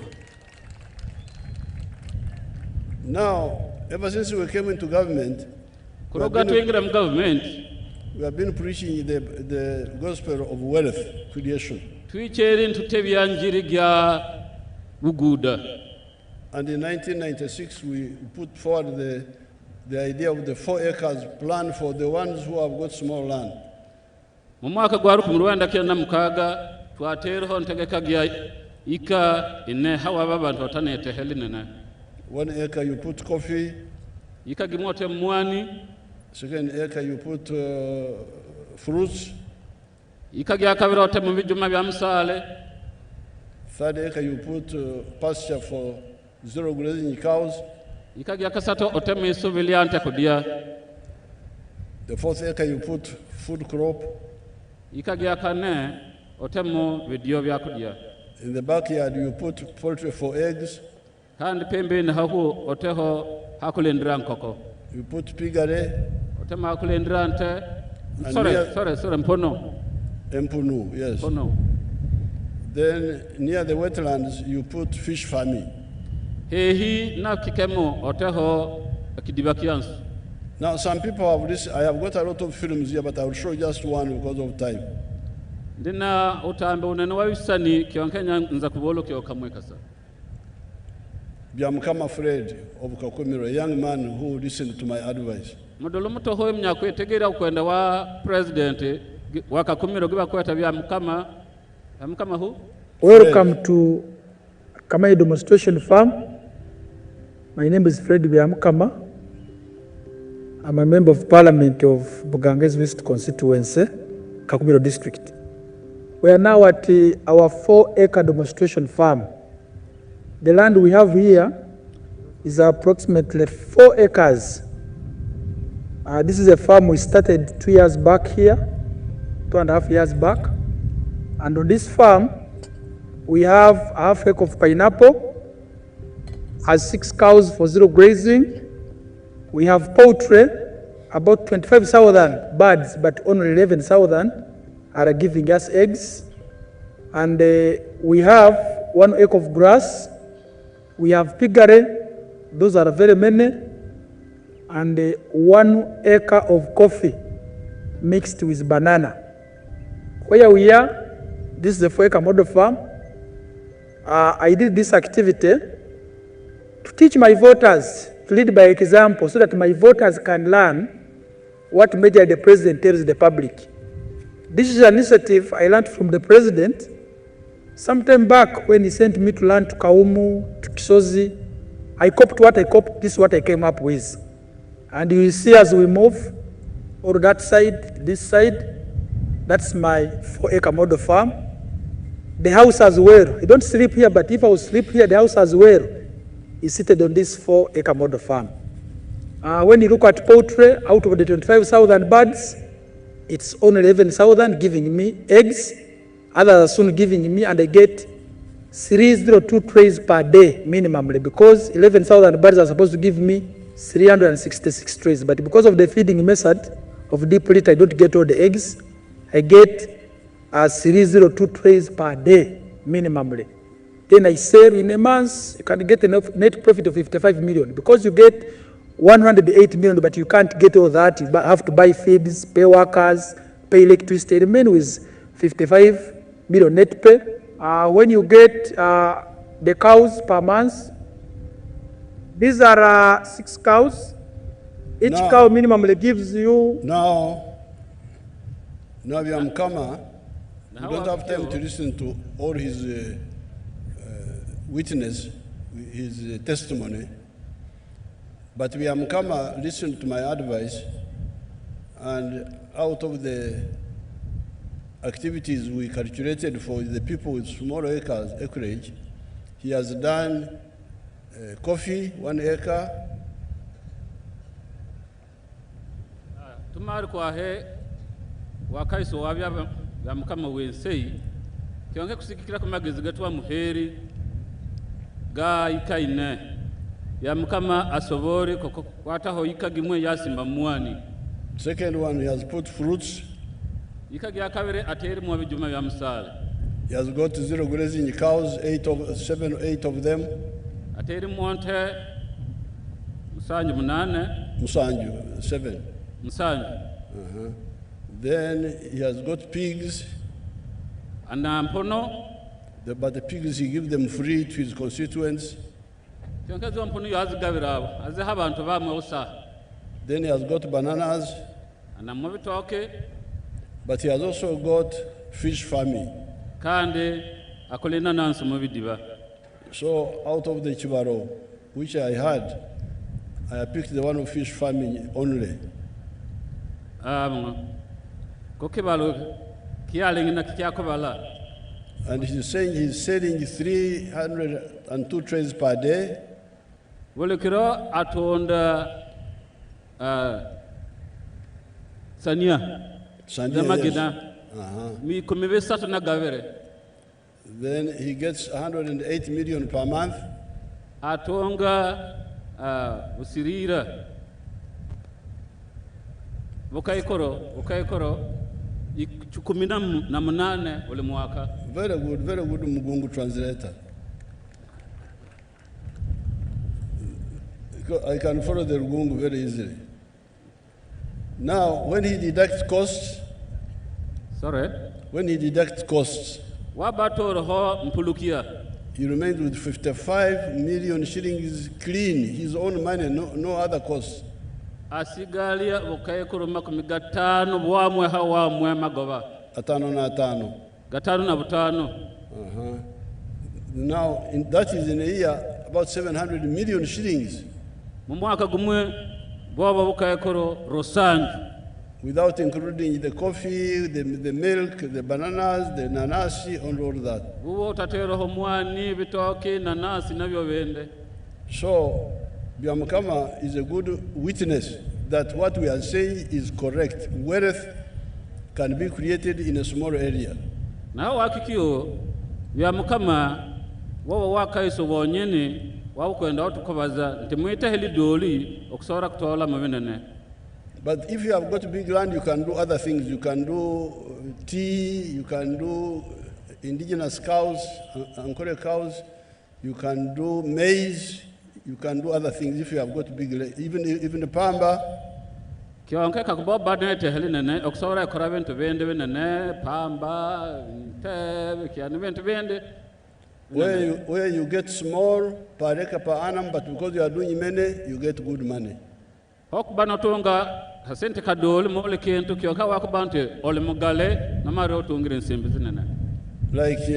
Now, ever since we came into government, we have been preaching the gospel of wealth creation. And in 1996, we put forward the idea of the 4 acres plan for the ones who have got small land. Mu mwaka gwa 1996 twatereho ntegeka gya ika ine hawa babantu batanete helinene. 1 acre you put coffee. Ika gimote mwani. 2nd acre you put fruits. Ika gya kabiri ote mu bijuma bya musale. 3rd acre you put pasture for zero grazing cows. Ikagia kasato oteme subiliante kudia. The 4th acre you put food crop. Ikagia kane otemo video vya kudia. In the backyard you put poultry for eggs. Kandi pembeni haku oteho hakulendra nkoko. You put piggery. Otema hakulendra ante. Sorry, mpono. Empunu, yes. Mpono. Then near the wetlands you put fish farming. Hehi na kikemo oteho kidibakians. Now some people have this. I have got a lot of films here, but I will show just one because of time. Dina utambe unene wawisani kionkenya nza kubolo kiokamwe kasa. Byamukama Fred of Kakumiro, a young man who listened to my advice. Modolo muto hoye mnyakwe tegera ukwenda wa president wa Kakumiro giba kweta byamukama hu. Welcome to Kamai Demonstration Farm. My name is Fred Byamukama. I'm a member of Parliament of Buganges West Constituency, Kakumiro District. We are now at our 4-acre demonstration farm. The land we have here is approximately 4 acres. This is a farm we started 2 years back here, 2.5 years back. And on this farm, we have a half-acre of pineapple, has 6 cows for 0 grazing. We have poultry, about 25,000 birds, but only 11,000 are giving us eggs. And we have 1 acre of grass. We have piggery, those are very many, and 1 acre of coffee mixed with banana. Where we are, this is the 4-acre model farm. I did this activity to teach my voters to lead by example so that my voters can learn what media the president tells the public. This is an initiative I learned from the president sometime back when he sent me to learn to Kaumu, to Kisozi. I copied what I copied, this is what I came up with. And you will see as we move, or that side, this side, that's my 4-acre model farm. The house as well, I don't sleep here, but if I would sleep here, the house as well is seated on this 4-acre model farm. When you look at poultry, out of the 25,000 birds, it's only 11,000 giving me eggs. Others are soon giving me, and I get 302 trays per day minimally, because 11,000 birds are supposed to give me 366 trays. But because of the feeding method of deep litter, I don't get all the eggs. I get 302 trays per day minimally. Then I sell in a month, you can get a net profit of 55 million, because you get 108 million, but you can't get all that. You have to buy feeds, pay workers, pay electricity. You remain with 55 million net pay. When you get the cows per month, these are 6 cows. Each cow minimally gives you... Now Byamukama, you don't have time to listen to all his witness, his testimony. But Byamukama listened to my advice, and out of the activities we calculated for the people with small acreage, he has done coffee, 1 acre. Tumari kwa he wakaiso wabya Byamukama wensei kionge kusikikira kumagezi gatwa muheri ga ikaine Byamukama asobori kwataho ikagimwe yasimba mwani. Second one, he has put fruits. Ikagi akabere ateri mu bijuma bya musale. He has got 0 grazing cows, 7 or 8 of them. Ateri monte musanju munane. Musanju, 7. Musanju. Then he has got pigs. Anampono. But the pigs, he gives them free to his constituents. Then he has got bananas. But he has also got fish farming. So out of the Chibaro, which I had, I picked the one of fish farming only. And he's saying he's selling 302 trays per day. Wolikiro atonda Sania. Yes. Mi kumibe satana gavere. Then he gets 108 million per month. Atonga usirira. Vukaikoro. Chukumina na munane ule mwaka. Very good Mugungu translator. I can follow the Rugungu very easily. Now, when he deducts costs, he remains with 55 million shillings clean, his own money, no other costs. Asigalia Vukaikoro makumigatano wamwe hawamwe magoba. Atano na atano. Gatano na butano. Now, that is in a year about 700 million shillings. Mwaka gumwe bwaba Vukaikoro rosanju. Without including the coffee, the milk, the bananas, the nanasi, and all that. Uwo tatero homwani bitoki nanasi navyo vende. So, Byamukama is a good witness that what we are saying is correct. Wealth can be created in a small area. Na wakikio Byamukama wawo wakaiso wonyene wakwenda otukobaza ntimwite heli doli okusora kutola mabenene. But if you have got big land, you can do other things. You can do tea, you can do indigenous cows, Ankole cows, you can do maize, you can do other things if you have got big land. Even the pamba. Kionke kakubo badete heli nene okusora korabentu bende benene pamba tebe kiani bentu bende. Where you get small per acre per annum, but because you are doing many, you get good money. Hokubanotunga hasente kadoli mole kentu kyoka wakubante ole mugale na mari otungire nsimbi zinene. Like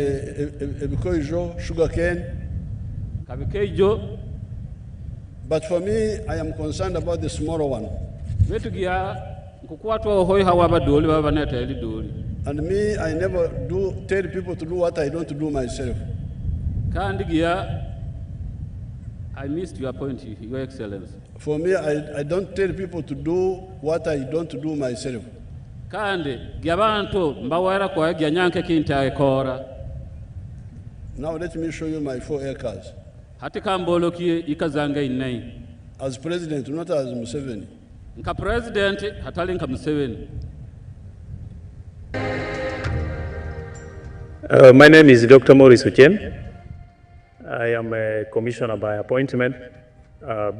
ebikoijo, sugar cane. Kabikeijo. But for me, I am concerned about the smaller one. Vetugia nkukwatwa hoi hawaba doli baba neta eli doli. And me, I never tell people to do what I don't do myself. Kandigia, I missed your point, Your Excellency. For me, I don't tell people to do what I don't do myself. Kandi gyabantu mbawera kwa gyanyanke kinta ekora. Now let me show you my 4 acres. Hati kamboloki ikazanga inai. As president, not as Museveni. Nka president hatali nka Museveni. My name is Dr. Maurice Uchem. I am a commissioner by appointment,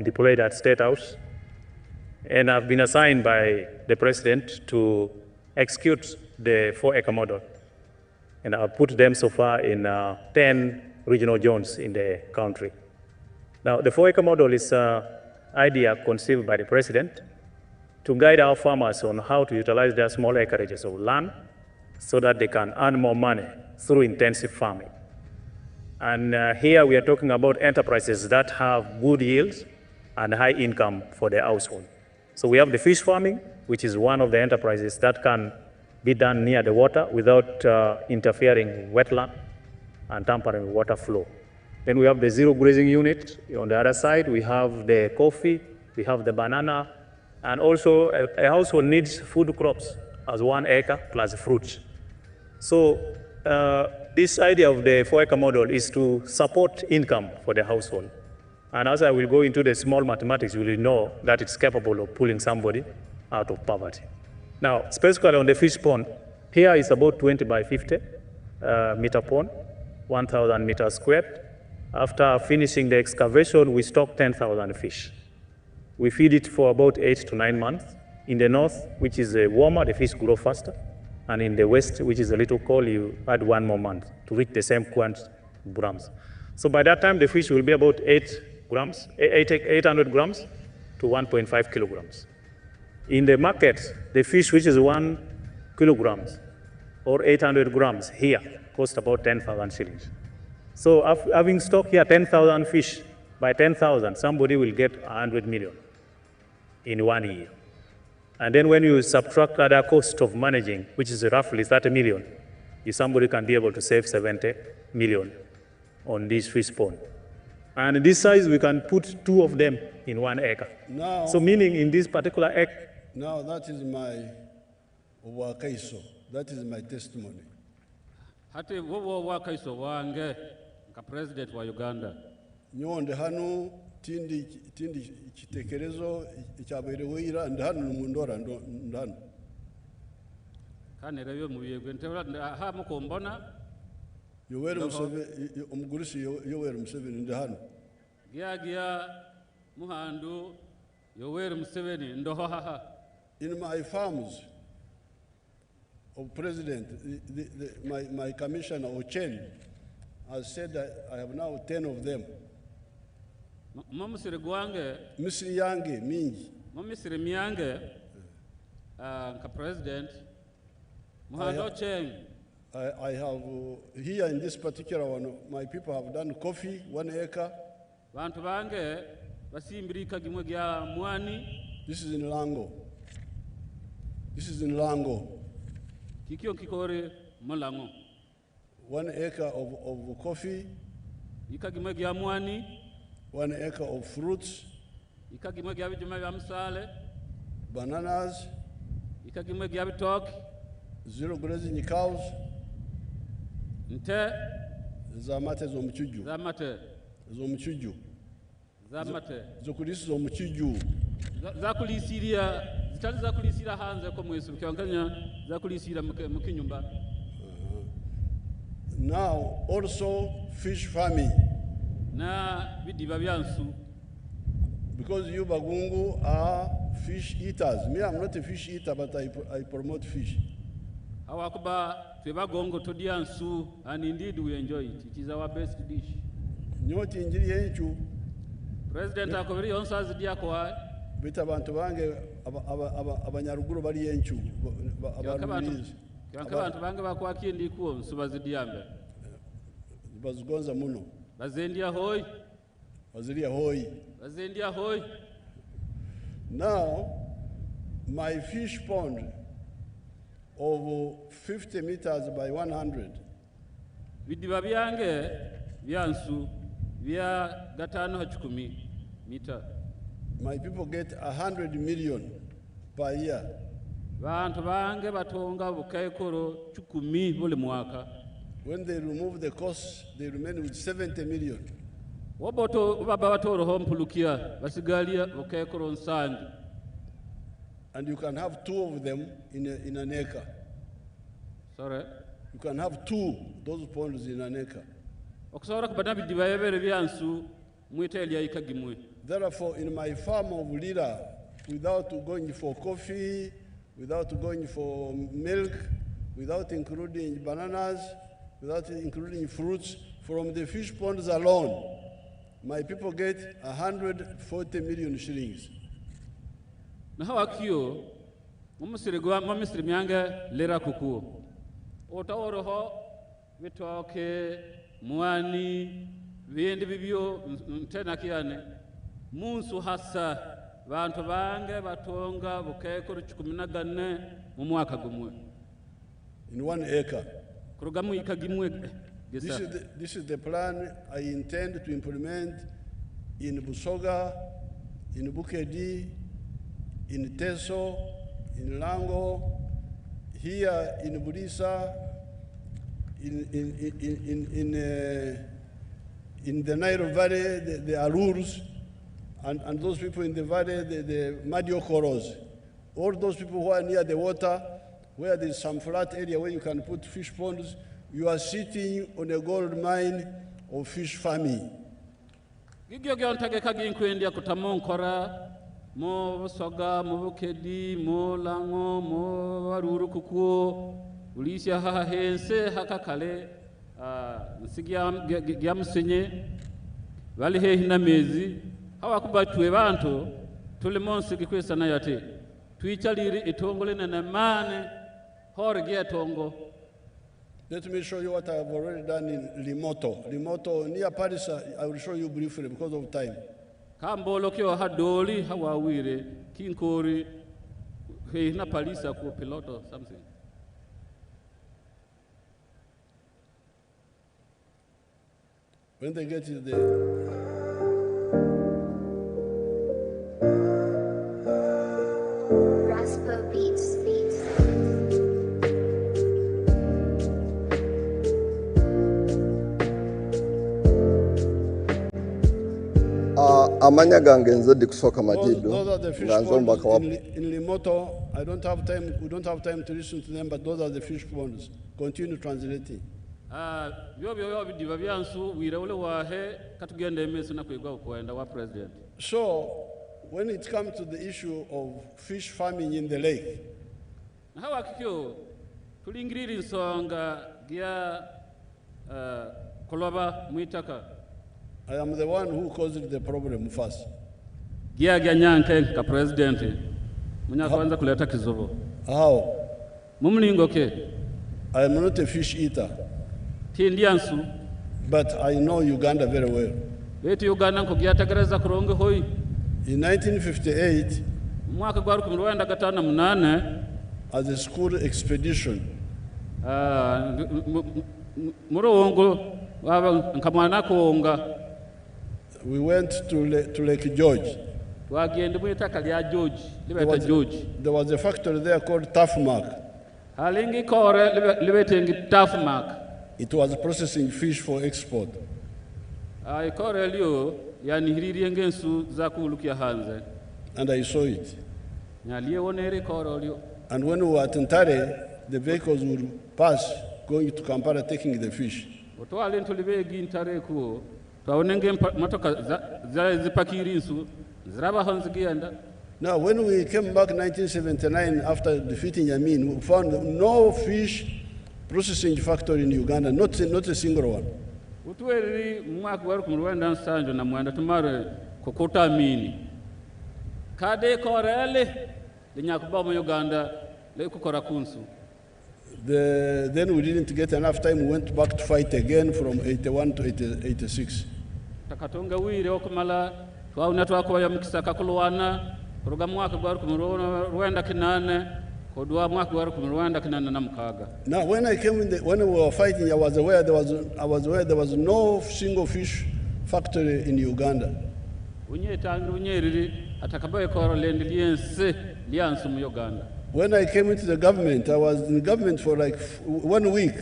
deployed at State House, and I've been assigned by the president to execute the 4-acre model. And I've put them so far in 10 regional zones in the country. Now, the 4-acre model is an idea conceived by the president to guide our farmers on how to utilize their small acreages of land so that they can earn more money through intensive farming. And here we are talking about enterprises that have good yields and high income for their household. So we have the fish farming, which is one of the enterprises that can be done near the water without interfering with wetland and tampering with water flow. Then we have the zero grazing unit. On the other side, we have the coffee, we have the banana, and also a household needs food crops as 1 acre plus fruits. So this idea of the 4-acre model is to support income for the household. And as I will go into the small mathematics, you will know that it's capable of pulling somebody out of poverty. Now, specifically on the fish pond, here is about 20 by 50 meter pond, 1,000 meters squared. After finishing the excavation, we stock 10,000 fish. We feed it for about 8 to 9 months. In the north, which is warmer, the fish grow faster. And in the west, which is a little cold, you add 1 more month to reach the same quantity of grams. So by that time, the fish will be about 800 grams to 1.5 kilograms. In the market, the fish which is 1 kilograms or 800 grams here cost about 10,000 shillings. So having stock here 10,000 fish, by 10,000, somebody will get 100 million in 1 year. And then when you subtract other cost of managing, which is roughly 30 million, somebody can be able to save 70 million on this fish pond. And this size, we can put 2 of them in 1 acre. Now, So meaning in this particular acre, now that is my wakaiso. That is my testimony. Hati wowo wakaiso wange ka president wa Uganda. Nyonde hanu tindi chitekerezo chabere wira ndhanu mundora ndhanu. Kane reyo mubiyegwe ntebula ha mukombona. Yoweri Museveni umugurisi Yoweri Museveni ndhanu. Gia muhandu Yoweri Museveni ndoho haha. In my farms of president, my commissioner Ochen has said that I have now 10 of them. Mamusiri gwange. Misiri yange mingi. Mamusiri miyange. Ka president. Muhandu Ochen. I have, here in this particular one, my people have done coffee, 1 acre. Bantu bange basimbirika gimwe gya mwani. This is in Lango. This is in Lango. Kikyo kikore Mulango. 1 acre of coffee. Ikagimwe gya mwani. 1 acre of fruits. Ikagimwe gya bijuma bya musale. Bananas. Ikagimwe gya bitoki. 0 grazing cows. Nte. Zamate zomuchuju. Zamate. Zomuchuju. Zamate. Zokulisi zomuchuju. Zakulisiria, zitali zakulisiria hanze ko mwesu kyanganya zakulisiria mukinyumba. Now also fish farming. Na bidiba byansu. Because you Bagungu are fish eaters. Me, I'm not a fish eater, but I promote fish. Hawakuba twebagongo todiansu, and indeed we enjoy it. It is our best dish. Nyoti injiri yenchu. President akobiri onsazi diakwa. Bita bantu bange abanyaruguru bari yenchu. Abantu bange bakwaki ndikuo nsubazi diambe. Bazigonza muno. Bazendia hoy. Baziria hoy. Bazendia hoy. Now, my fish pond of 50 meters by 100. Vidiba byange byansu bya gatano hachukumi meter. My people get 100 million per year. Bantu bange batonga bukaikoro chukumi buli mwaka. When they remove the cost, they remain with 70 million. Woboto baba batoro hompulukia basigalia bukaikoro nsandi. And you can have 2 of them in an acre. Sorry? You can have 2 those ponds in an acre. Okusora kubana bidiba yebere byansu mwitelia ikagimwe. Therefore, in my farm of Lira, without going for coffee, without going for milk, without including bananas, without including fruits, from the fish ponds alone, my people get 140 million shillings. Na hawa kio, mamisiri miange lera kukuo. Otaoroho, vitoke, muani, viendi bibio, tena kiane. Munsu hasa, bantu bange, batonga, bukaikoro chukuminagane, mwaka gumwe. In 1 acre. Kurugamu ikagimwe. This is the plan I intend to implement in Busoga, in Bukedi, in Teso, in Lango, here in Buliisa, in the Nile Valley, the Arurs, and those people in the valley, the Madiokoros. All those people who are near the water, where there's some flat area where you can put fish ponds, you are sitting on a gold mine of fish farming. Gigyo gyontage kaginkwendia kutamonkora, mo Busoga, mo Bukedi, mo Lango, mo Aruru kukuo, Buliisa haha hense hakakale, nsigia gyamusenye, bali hehi na mezi, hawa kubatwe bantu, tulimonsi gikwesa na yate, tuichaliri itongole na mane, hori gia tongo. Let me show you what I have already done in Limoto. Limoto, near Paris, I will show you briefly because of time. Kambolo kio hadoli hawawire, kinkori, hehi na Palisa ku piloto, something. When they get to the amanya gange nzedi kusoka Those Madidu are the fish nganzo ponds mbaka wa in Limoto. I don't have time. We don't have time to listen to them, but those are the fish ponds. Continue translating. Byo bidiba byansu wirawule wahe katugenda emeso nakwegwa kwenda wa president. So, when it comes to the issue of fish farming in the lake, Hawa kikyo tulingirira nsonga gya koloba mwitaka. I am the one who caused the problem first. Gya nyanke ka president munya kwanza kuleta kizobo. How? Mumulingo ke. I am not a fish eater. Tindiansu. But I know Uganda very well. Wetu Uganda ko gyatagereza kuronge hoyi. In 1958, mwaka gwa 1958 as a school expedition, murongo nkamwana konga we went to Lake George. Wagenda mwitaka lya George, There was a factory there called Tafmark. Halingi kore libetengi Tafmark. It was processing fish for export. Kore liyo yani hiriri ngensu za kulukia hanze. And I saw it. And when we were at Ntare, the vehicles would pass going to Kampala taking the fish. Now, when we came back in 1979 after defeating Yamin, we found no fish processing factory in Uganda, not a single one. Kade korele linyakuba mu Uganda lekukora kunsu. Then we didn't get enough time. We went back to fight again from 81 to 86. Takatonga wire okumala twauna twakoya mukisaka kulwana kuruga mwaka gwa 1998 kodwa mwaka gwa 1998. Now when I came when we were fighting, I was aware there was no single fish factory in Uganda. When I came into the government, I was in the government for like 1 week.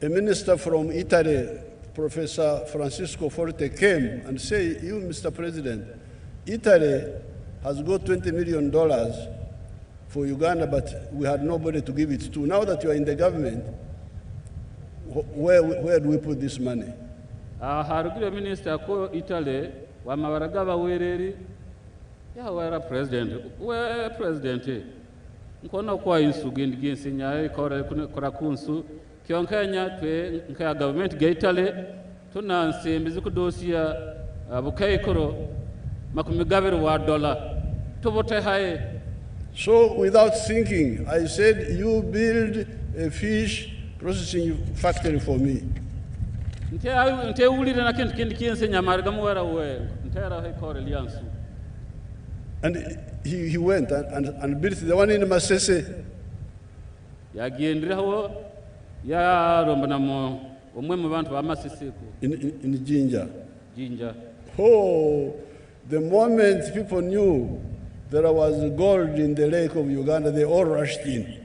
A minister from Italy, Professor Francisco Forte, came and said, "You, Mr. President, Italy has got $20 million for Uganda, but we had nobody to give it to. Now that you are in the government, where do we put this money?" Harugire minister ko Italy wa mabaragaba wereri ya wera president nkona kwa insu gindi ginsi nyaye kora kunsu kyonkanya twe nkaya government ga Italy tunanse mbizi kudosia bukaikoro makumigabiri wa dollar tubote haye. So without thinking, I said, "You build a fish processing factory for me." And he went and built the one in Masese. In Jinja. Oh, the moment people knew there was gold in the lake of Uganda, they all rushed in.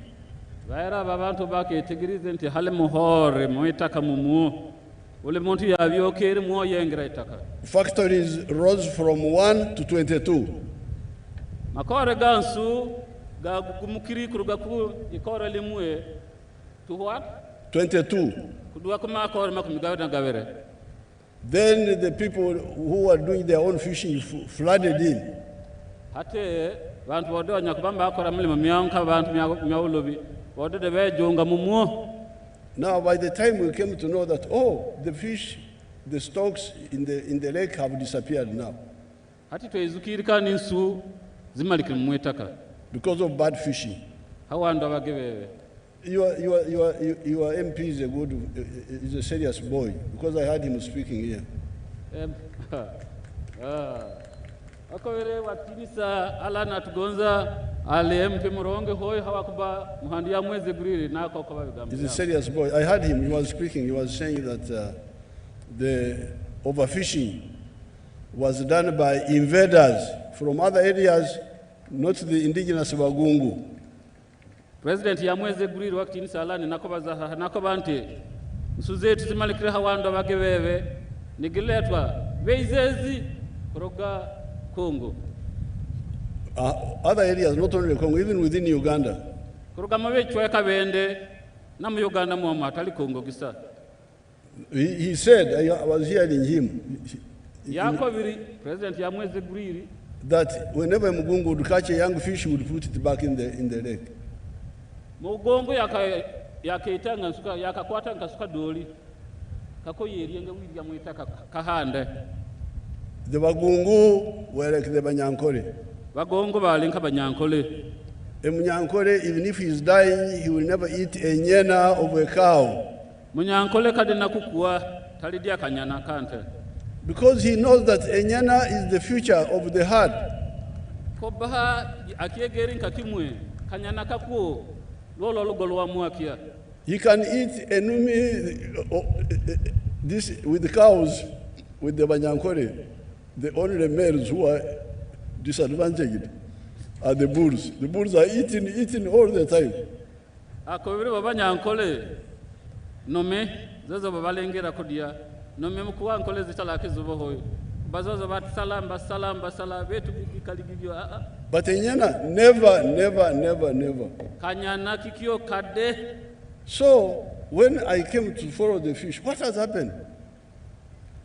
Factories rose from 1 to 22. Makore gansu ga kumukiri kuruga ku ikora limwe to what? 22. Kudwa kuma akore makumigawe na gavere. Then the people who were doing their own fishing flooded in. Hate bantu wado nyakubamba akora mulimo myanka bantu myawulobi wado de bejonga mumuo. Now by the time we came to know that the fish, the stocks in the lake have disappeared now. Hati twezukirika ninsu zimalikira mwetaka because of bad fishing. Hawanda bagebewe. Your MP is a serious boy, because I heard him speaking here. Akawere watinisa alana tugonza ale MP muronge hoy hawakuba muhandi ya mwezi guriri nako kwa bigamba. He's a serious boy. I heard him, he was speaking, he was saying that the overfishing was done by invaders from other areas, not the indigenous Bagungu. President ya mwezi guriri wakitinisa alani nakoba nte Nsuzetu zimalikire hawando abagewebe nigiletwa beizezi kuroga Congo. Other areas, not only Congo, even within Uganda. Kuroga mabechwa kabende na mu Uganda mu matali Congo gisa. He said, I was hearing him. President Yamwezi Guriri, that whenever Mugungu would catch a young fish, he would put it back in the lake. Mugongo yakaitanga nsuka yakakwata nkasuka doli kako yerienga wirya mwita kahande. The Bagungu were like the Banyankole. Bagongo balinka Banyankole. A Munyankole, even if he is dying, he will never eat a nyena of a cow. Munyankole kadina kukua talidia kanyana kante. Because he knows that a nyena is the future of the herd. Kobaha akiegeri kakimwe kanyana kakuo lolo lugolwa muakia. He can eat enumi this with the cows, with the Banyankole. The only males who are disadvantaged are the bulls. The bulls are eating all the time. Akobiri Banyankole nome zozo babalengera kudia nome mkuwa nkole zitalake zubo hoyo bazozo bat salam basala betu bikaligibyo But enyana never kanyana kikio kade. So when I came to follow the fish, what has happened?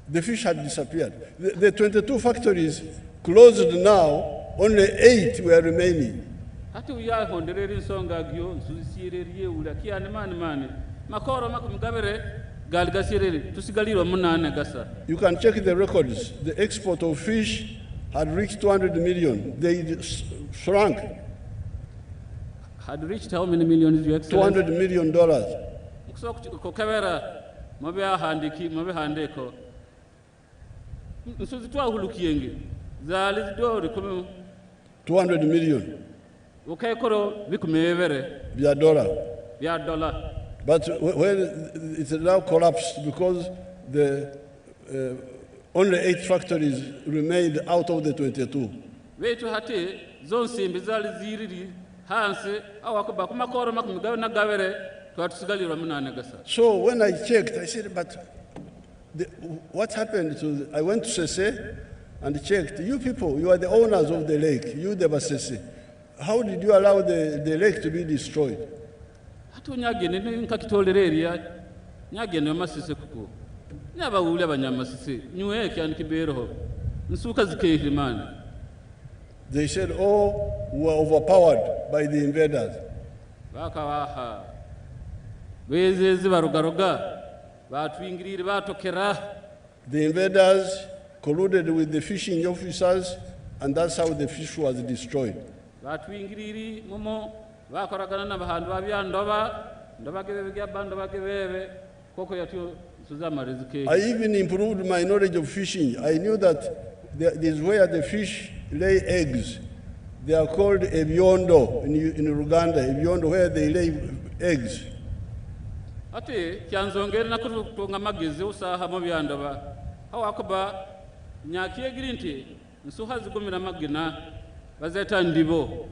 The fish had disappeared. The 22 factories closed now, only 8 were remaining. Hati uya hondereri songa gyo nsusireriye ulakia mani makoro makumgabere galgasireri tusigaliro munane gasa. You can check the records. The export of fish had reached 200 million. They shrunk. Had reached how many millions, Your Excellency? $200 million. Kokavera mabe handiki mabe handeko nsuzitwa hulukienge zali dori kumu 200 million. Okay, koro bikumevere Via dollar. But when it's now collapsed because the only 8 factories remained out of the 22. Wetu hati zonsimbi zali ziriri hanse awakuba kumakoro makumgawe na gavere twatusigalira munane gasa. So when I checked, I said, but what happened to I went to Sese and checked. You people, you are the owners of the lake, you the Basese. How did you allow the lake to be destroyed? Hatu nyagene nkakitolereria nyagene masise kuko nyaba uli abanyamasise nyuwe kyani kiberoho nsuka zikehimani. They said, oh, we were overpowered by the invaders. Bakawaha bezezi barugaruga batwingirire batokera. The invaders colluded with the fishing officers, and that's how the fish was destroyed. Batwingiriri mumo bakoragana n'abantu babyandoba ndabagebe byabando bagebe koko yatyo suzama rizike. I even improved my knowledge of fishing. I knew that this is where the fish lay eggs. They are called ebyondo in Uganda, ebyondo, where they lay eggs. Ate kyanzongera nakutunga magezi usaha mu byandoba hawakuba nyakiegirinti nsuha zigumira magina bazeta ndibo.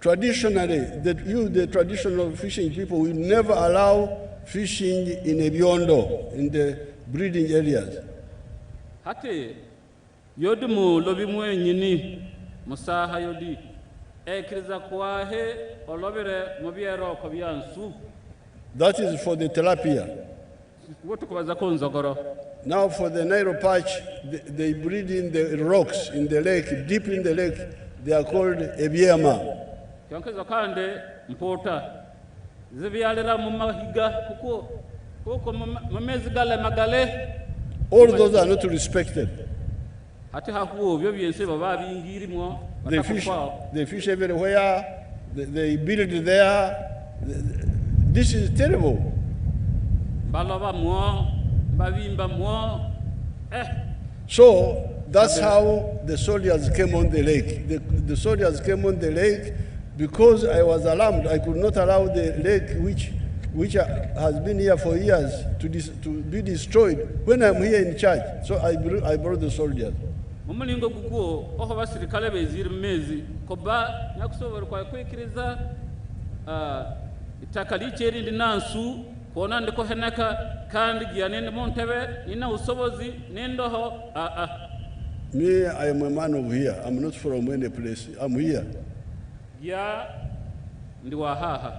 Traditionally, the traditional fishing people will never allow fishing in ebyondo, in the breeding areas. Hate yodumu lobi mwenyini musaha yodi ekiriza kwahe olobere mubyero ko byansu. That is for the tilapia. Now for the Nile perch, they breed in the rocks in the lake, deep in the lake. They are called ebiema. All those are not respected. They fish everywhere. They build there. This is terrible. So that's how the soldiers came on the lake. The soldiers came on the lake because I was alarmed. I could not allow the lake, which has been here for years, to be destroyed when I'm here in charge. So I brought the soldiers. Mumulingo guguo oho basirikale bezira mezi koba nyakusobora kwa kwekiriza itakali cheri ndinansu kuona ndiko heneka kandi gianende montebe ina usobozi nindoho Me, I am a man of here. I'm not from any place. I'm here. ya ndi wahaha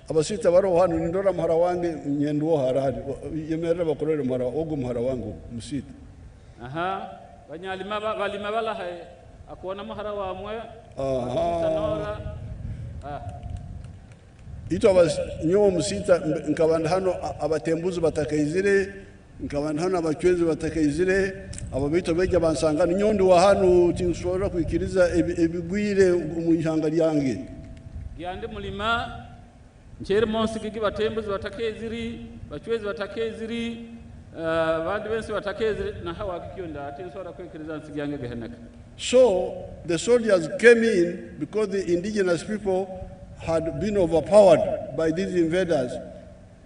abasita baro hano nindora muhara wange nyendo harahari yemerera bakorere muhara ogo muhara wangu musita banyalima balima balahaye akuona muhara wamwe ito abas nyo musita nkabanda hano abatembuzi batakayizire nkabanda hano abacwezi batakayizire ababito beje bansanga nyondi wa hano tinshobora kwikiriza ebigwire mu ihanga lyange yande mulima nchere monsi gigi batembuzi batakeziri bacwezi batakeziri bandi bensi batakeziri na hawa kikionda atinshobora kwikiriza nsigange geheneka. So the soldiers came in because the indigenous people had been overpowered by these invaders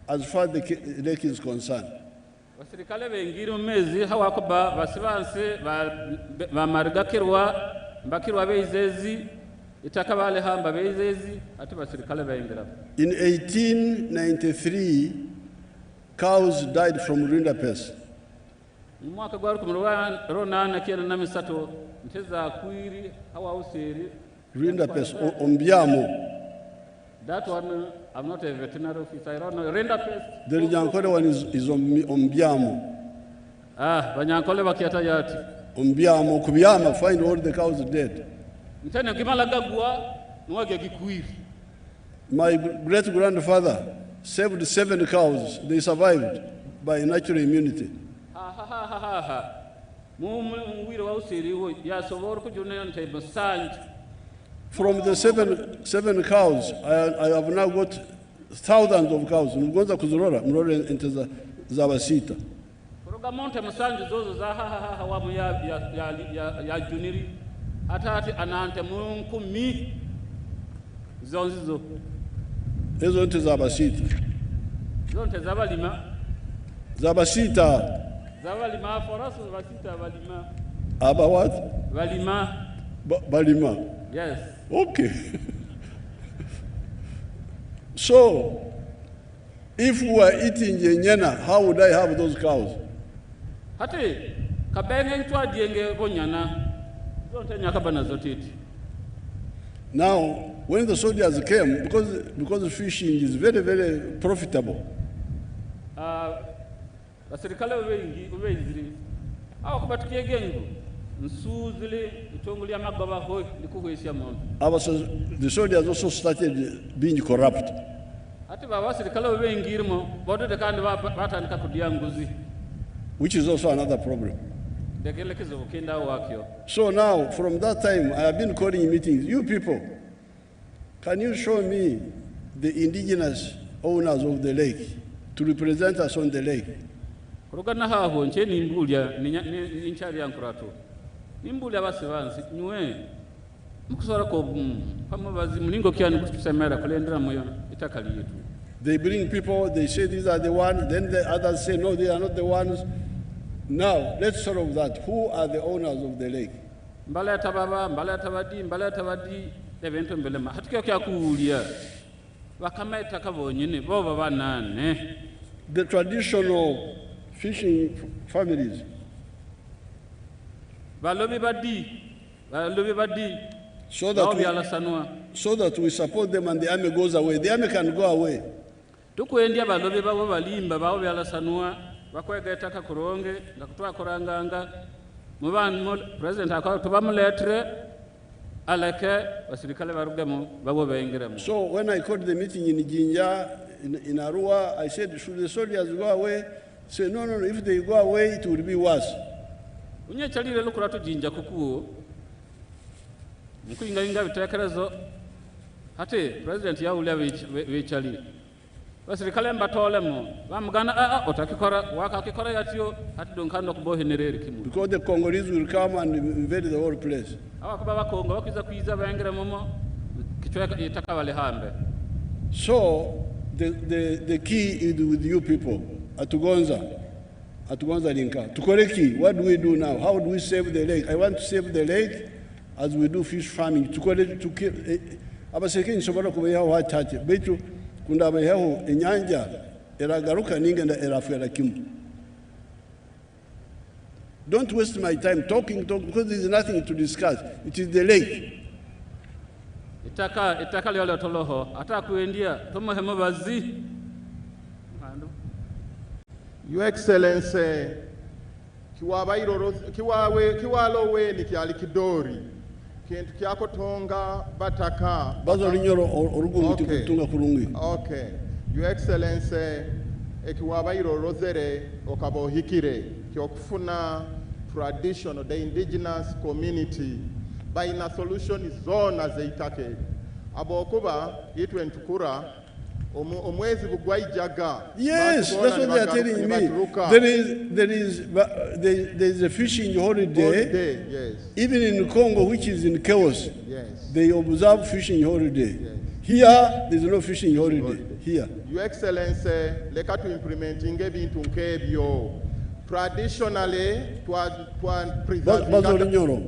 as far as the lake is concerned. Basirikale bengiri umezi hawako basibanse ba marigakirwa mbakirwa beizezi itakabale hamba beizezi ati basirikale bengira. In 1893 cows died from rinderpest. Mwaka gwa rona na kiana na misato nteza kuiri hawa useri rinderpest ombyamo. That one, I'm not a veterinary officer. I don't know. Rinderpest. The Nyankole one is ombyamo. Banyankole bakiata yati. Ombyamo, kubyama, find all the cows dead. Ntene kimala gagwa, nwage gikuiri. My great-grandfather saved 7 cows. They survived by natural immunity. From the seven cows, I have now got thousands of cows. Mgonza kuzurora, mrore enteza zabasita. Monte musanju zozo za hawamu ya juniri atati anante munkumi zonzizo ezo nteza zabasita zonte zabalima zabasita zabalima forasu basita balima aba what balima balima. Yes. Okay. So if we were eating yenyena, how would I have those cows? Hati kabenge itwa dienge bonyana zonte nyakabana zotiti. Now when the soldiers came, because fishing is very, very profitable. Basirikale ubeziri aho kubatikiye gengo nsuzile itongoli amagaba ho likuhwesya muntu. The soldiers also started being corrupt. Ati basirikale ubengirimo bodote kandi batandika kudia nguzi. Which is also another problem. So now, from that time, I have been calling meetings. You people, can you show me the indigenous owners of the lake to represent us on the lake? They bring people, they say these are the ones, then the others say no, they are not the ones. Now, let's solve that. Who are the owners of the lake? The traditional fishing families. So that we support them and the army goes away. The army can go away. Bakwegeta kuronge ngakutwa kuranganga mubanu president akwa tubamuletre aleke basirikale barugemo babo bengeremo. So when I called the meeting in Jinja in Arua, I said, should the soldiers go away? Say no, if they go away it will be worse. Unye chalire lukura to Jinja kukuo mukuinga bitekerezo hati president ya ulia wechali basirikale mbatolemo bamugana otakikora wakakikora yatio hati donkando kubohenerere kimu. Because the Congolese will come and invade the whole place. Abakuba bakongo bakiza kuiza bengere momo kichweka itakabale hambe. So the key is with you people. Atugonza linka. Tukoreki, what do we do now? How do we save the lake? I want to save the lake as we do fish farming. Tukoreki abaseke nsobora kubeya wachache. Betu kundaba heho enyanja eragaruka ningenda erafera kimu. Don't waste my time talking because there is nothing to discuss. It is the lake. Itaka lyo toloho atakuendia tomo hemo bazi. Your Excellency, kiwalowe ni kiali kidori kintu kyakotonga bataka bazo linyoro orugungu tukutunga kurungi. Okay, Your Excellency, ekiwabairo rozere okabohikire kyokufuna traditional the indigenous community baina solution zona zeitake abokuba yitwe ntukura omwezi bugwaijaga. Yes, that's what they are telling me. There is a fishing holiday. Yes. Even in Congo, which is in chaos, yes, they observe fishing holiday. Yes. Here, there is no fishing holiday. Here. Your Excellency, leka to implementing ebintu nkebyo. Traditionally, preserve. Bazo Runyoro.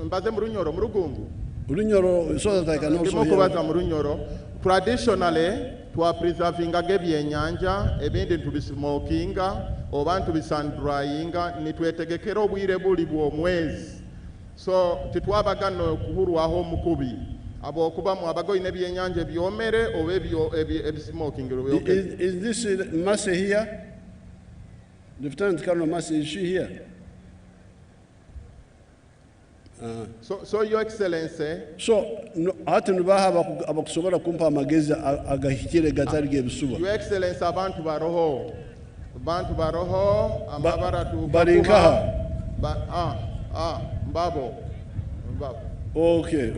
Mbaze Murunyoro, Murugungu. Runyoro, so that I can also hear. Traditionally, preserving ebyennyanja ebindi ntubismokinga oba ntubisandryinga nitwetegekera obwire buli bw'omwezi. So titwabagana okuhurwaho mukubi abokuba mwabagoyina ebyennyanja ebyomere oba ebismoking. Is this Massey here? Lieutenant Colonel Massey, is she here? So Your Excellency, so hati nubaha abakusobora kumpa amagezi agahikire gatari gebisuba. Your Excellency, abantu baroho amabara tu barinkaha mbabo. Okay.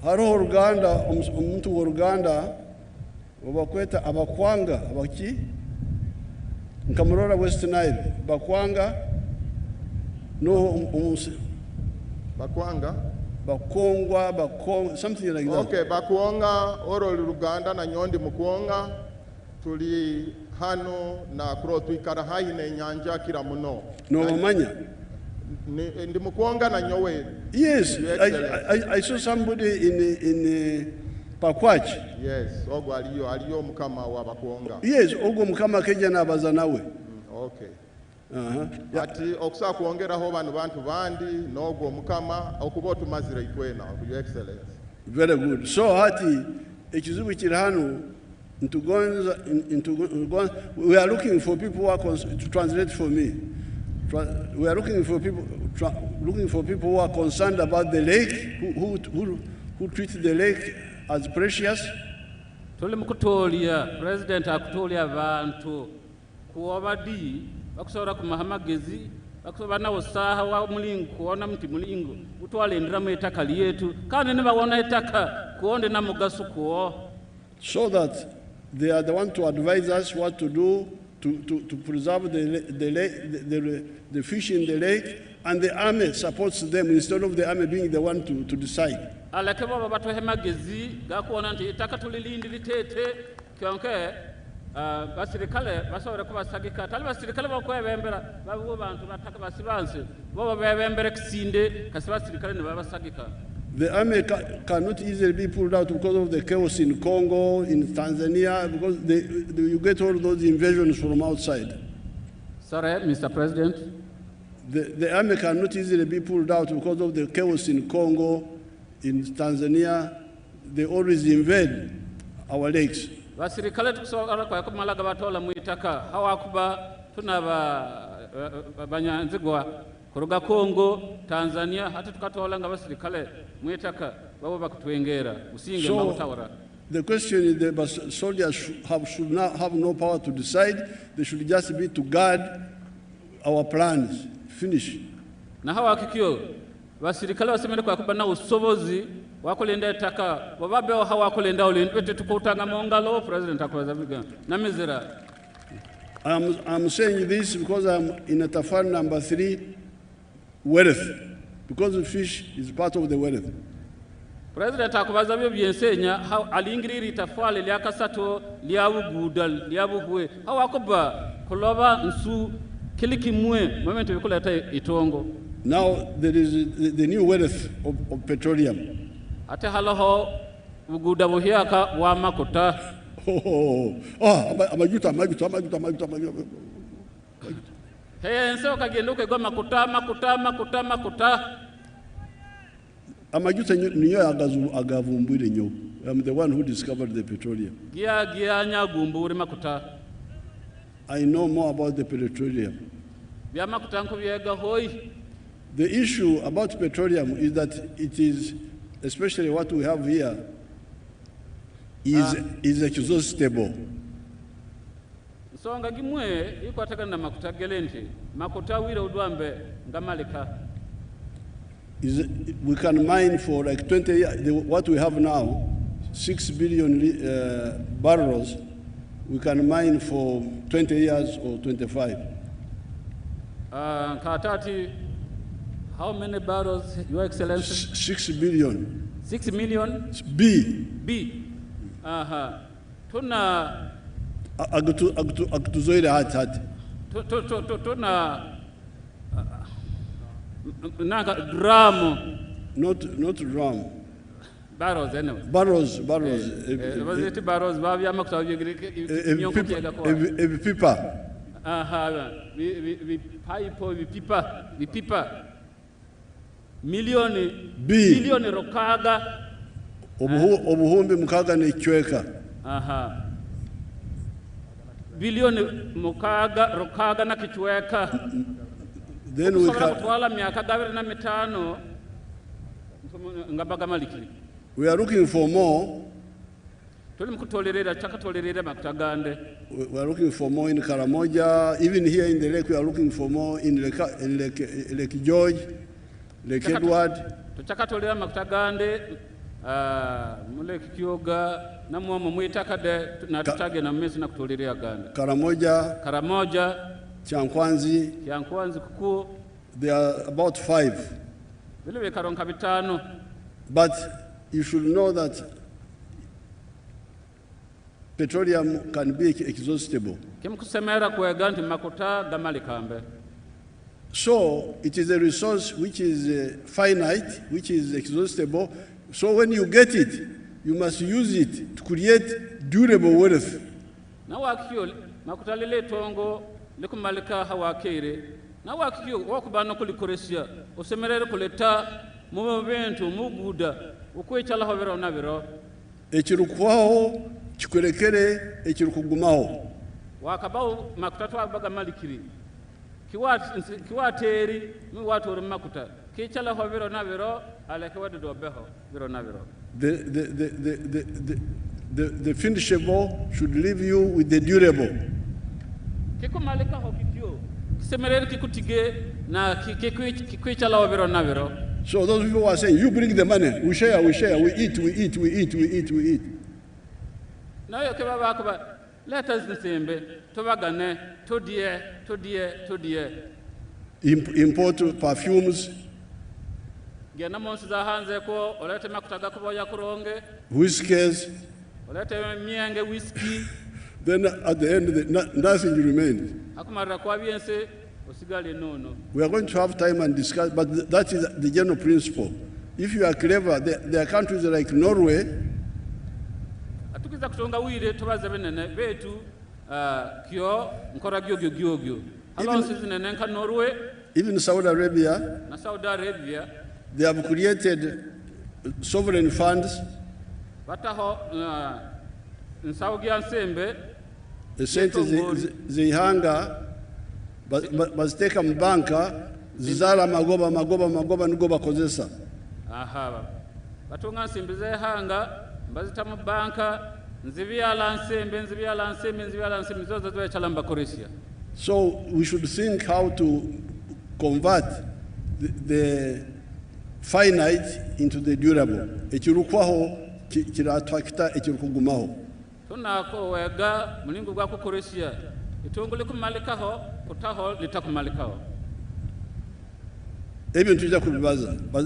Hariho Ruganda umuntu wa Ruganda obakweta abakwanga abaki nkamurora West Nile bakwanga no Bakwanga? Something like that. Okay, Bakwanga, Oro Luganda, na Nyondi Mukwanga, tuli hano na kuro tuikara haine nyanja kila muno. No manya. Ndi Mukwanga na Nyowe. Yes, I saw somebody in Pakwach. Yes, ogo aliyo mukama wa Bakwanga. Yes, ogo mukama keja na bazanawe. Okay. Ati okusa kuongeraho bantu bandi n'ogwo mukama okuba otumazire itwena. Your Excellency. Very good. So hati ekizibu kiri hano we are looking for people who are to translate for me. We are looking for people who are concerned about the lake, who treat the lake as precious. Tuli mukutolia President akutolia abantu kuwabadi bakusobora kumahamagezi bakusobora na usaha wa mulingo kuona mti mulingo utwalendera mu etaka lyetu kandi ne bawona etaka kuonde na mugaso kuo, so that they are the one to advise us what to do to preserve the fish in the lake, and the army supports them instead of the army being the one to decide. Alake baba batohemagezi gakuona nti etaka tulilindi litete kyonke basirikale basobora kubasagika tali basirikale bakwebembera babo bantu bataka basibanse bo bebembere kisinde kasi basirikale ne babasagika. The army cannot easily be pulled out because of the chaos in Congo, in Tanzania, because you get all those invasions from outside. Sorry, Mr. President. The army cannot easily be pulled out because of the chaos in Congo, in Tanzania. They always invade our lakes. Basirikale tukusora kwa kumalaga batola muitaka hawakuba tunaba banyanzigwa kuruga Congo, Tanzania hata tukatola nga basirikale muitaka babo bakutwengera usinge mawutawara. The question is the soldiers should not have no power to decide. They should just be to guard our plans. Finish. Na hawakikyo basirikale basemere kwa kuba na usobozi wakulenda etaka bababe hawakulenda olindwete tukutanga mongalo President akoza biga na mizera. I'm saying this because I'm in a tafari number 3 wealth, because the fish is part of the wealth. President akubaza byo byensenya alingiriri tafali lya kasato lya bugudal lya buhwe hawakuba kuloba nsu kilikimwe moment bikuleta itongo. Now there is the new wealth of petroleum. Ate haloho uguda buhyaka wa makuta. Amajuta. Hey, so kagenduke go makuta. Amajuta niyo agavumbwire nyo. I'm the one who discovered the petroleum. Gia nyagumbure makuta. I know more about the petroleum. Bya makuta nko byega hoyi. The issue about petroleum is that it is, especially what we have here, is exhaustible. Songa gimwe iko atakana makuta gelente makuta wira udwambe ngamaleka. We can mine for like 20 years. What we have now, 6 billion barrels, we can mine for 20 years or 25. Katati, how many barrels, Your Excellency? 6 billion. 6 million? B. Tuna akutuzoile hati. Tuna naga gram. Not gram. Barrels anyway. Barrels. Was it barrels? Babia makuta pipa. Pipa. Milioni rokaga. Obuhumbi mukaga ni chweka. Bilioni mukaga rokaga na kichweka. Then we can. We are looking for more. We are looking for more in Karamoja. Even here in the lake, we are looking for more in Lake George, Lake Edward. Karamoja, Chankwanzi kuku. There are about 5. But you should know that petroleum can be exhaustible. So it is a resource which is finite, which is exhaustible. So when you get it, you must use it to create durable wealth. Ekirukwaho kikurekere ekirukugumaho. Wakabao makutatu abaga malikiri. Kiwateri mi watu uri makuta. Kichala ho viro na viro aleke wadu dobeho viro na viro. The finishable should leave you with the durable. Kiku malika ho kikyo. Kisemerere kikutige na kikichala ho viro na viro. So those people who are saying, you bring the money, we share, we eat. Now you come back, let us nsembe, tobagane, todie. Import perfumes. Gena monsi za hanze ko, olete makutaga kuboya kuronge. Whiskies. Olete mienge whiskey. Then at the end, nothing remains. Akumara kwa biense. We are going to have time and discuss, but that is the general principle. If you are clever, there are countries like Norway. Even Saudi Arabia, they have created sovereign funds. The sente zihanga baziteka mu banka zizala magoba nigo bakozesa. Batunga nsimbi zehanga bazita mu banka nzibyala nsembe zozo zechala mbakoresha. So we should think how to convert the finite into the durable. Ekirukwaho kiratwakita ekirukugumaho. Tunako wega mulingo gwa kukoresha itongole kumalikaho utaho litakumalikaho. Even tuja kubibaza, but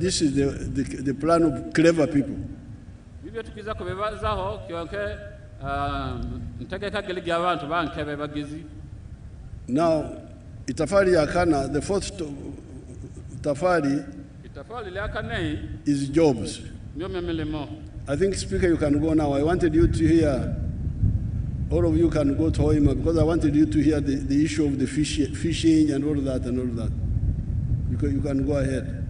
this is the plan of clever people. Bibyo tukiza kubibazaho kyonke ntegeka geligi abantu bankebe bagizi. Now itafari yakana, the fourth itafari yakane is jobs. I think, Speaker, you can go now. I wanted you to hear, all of you can go to Hoima, because I wanted you to hear the issue of the fishing and all that and all that. You can go ahead.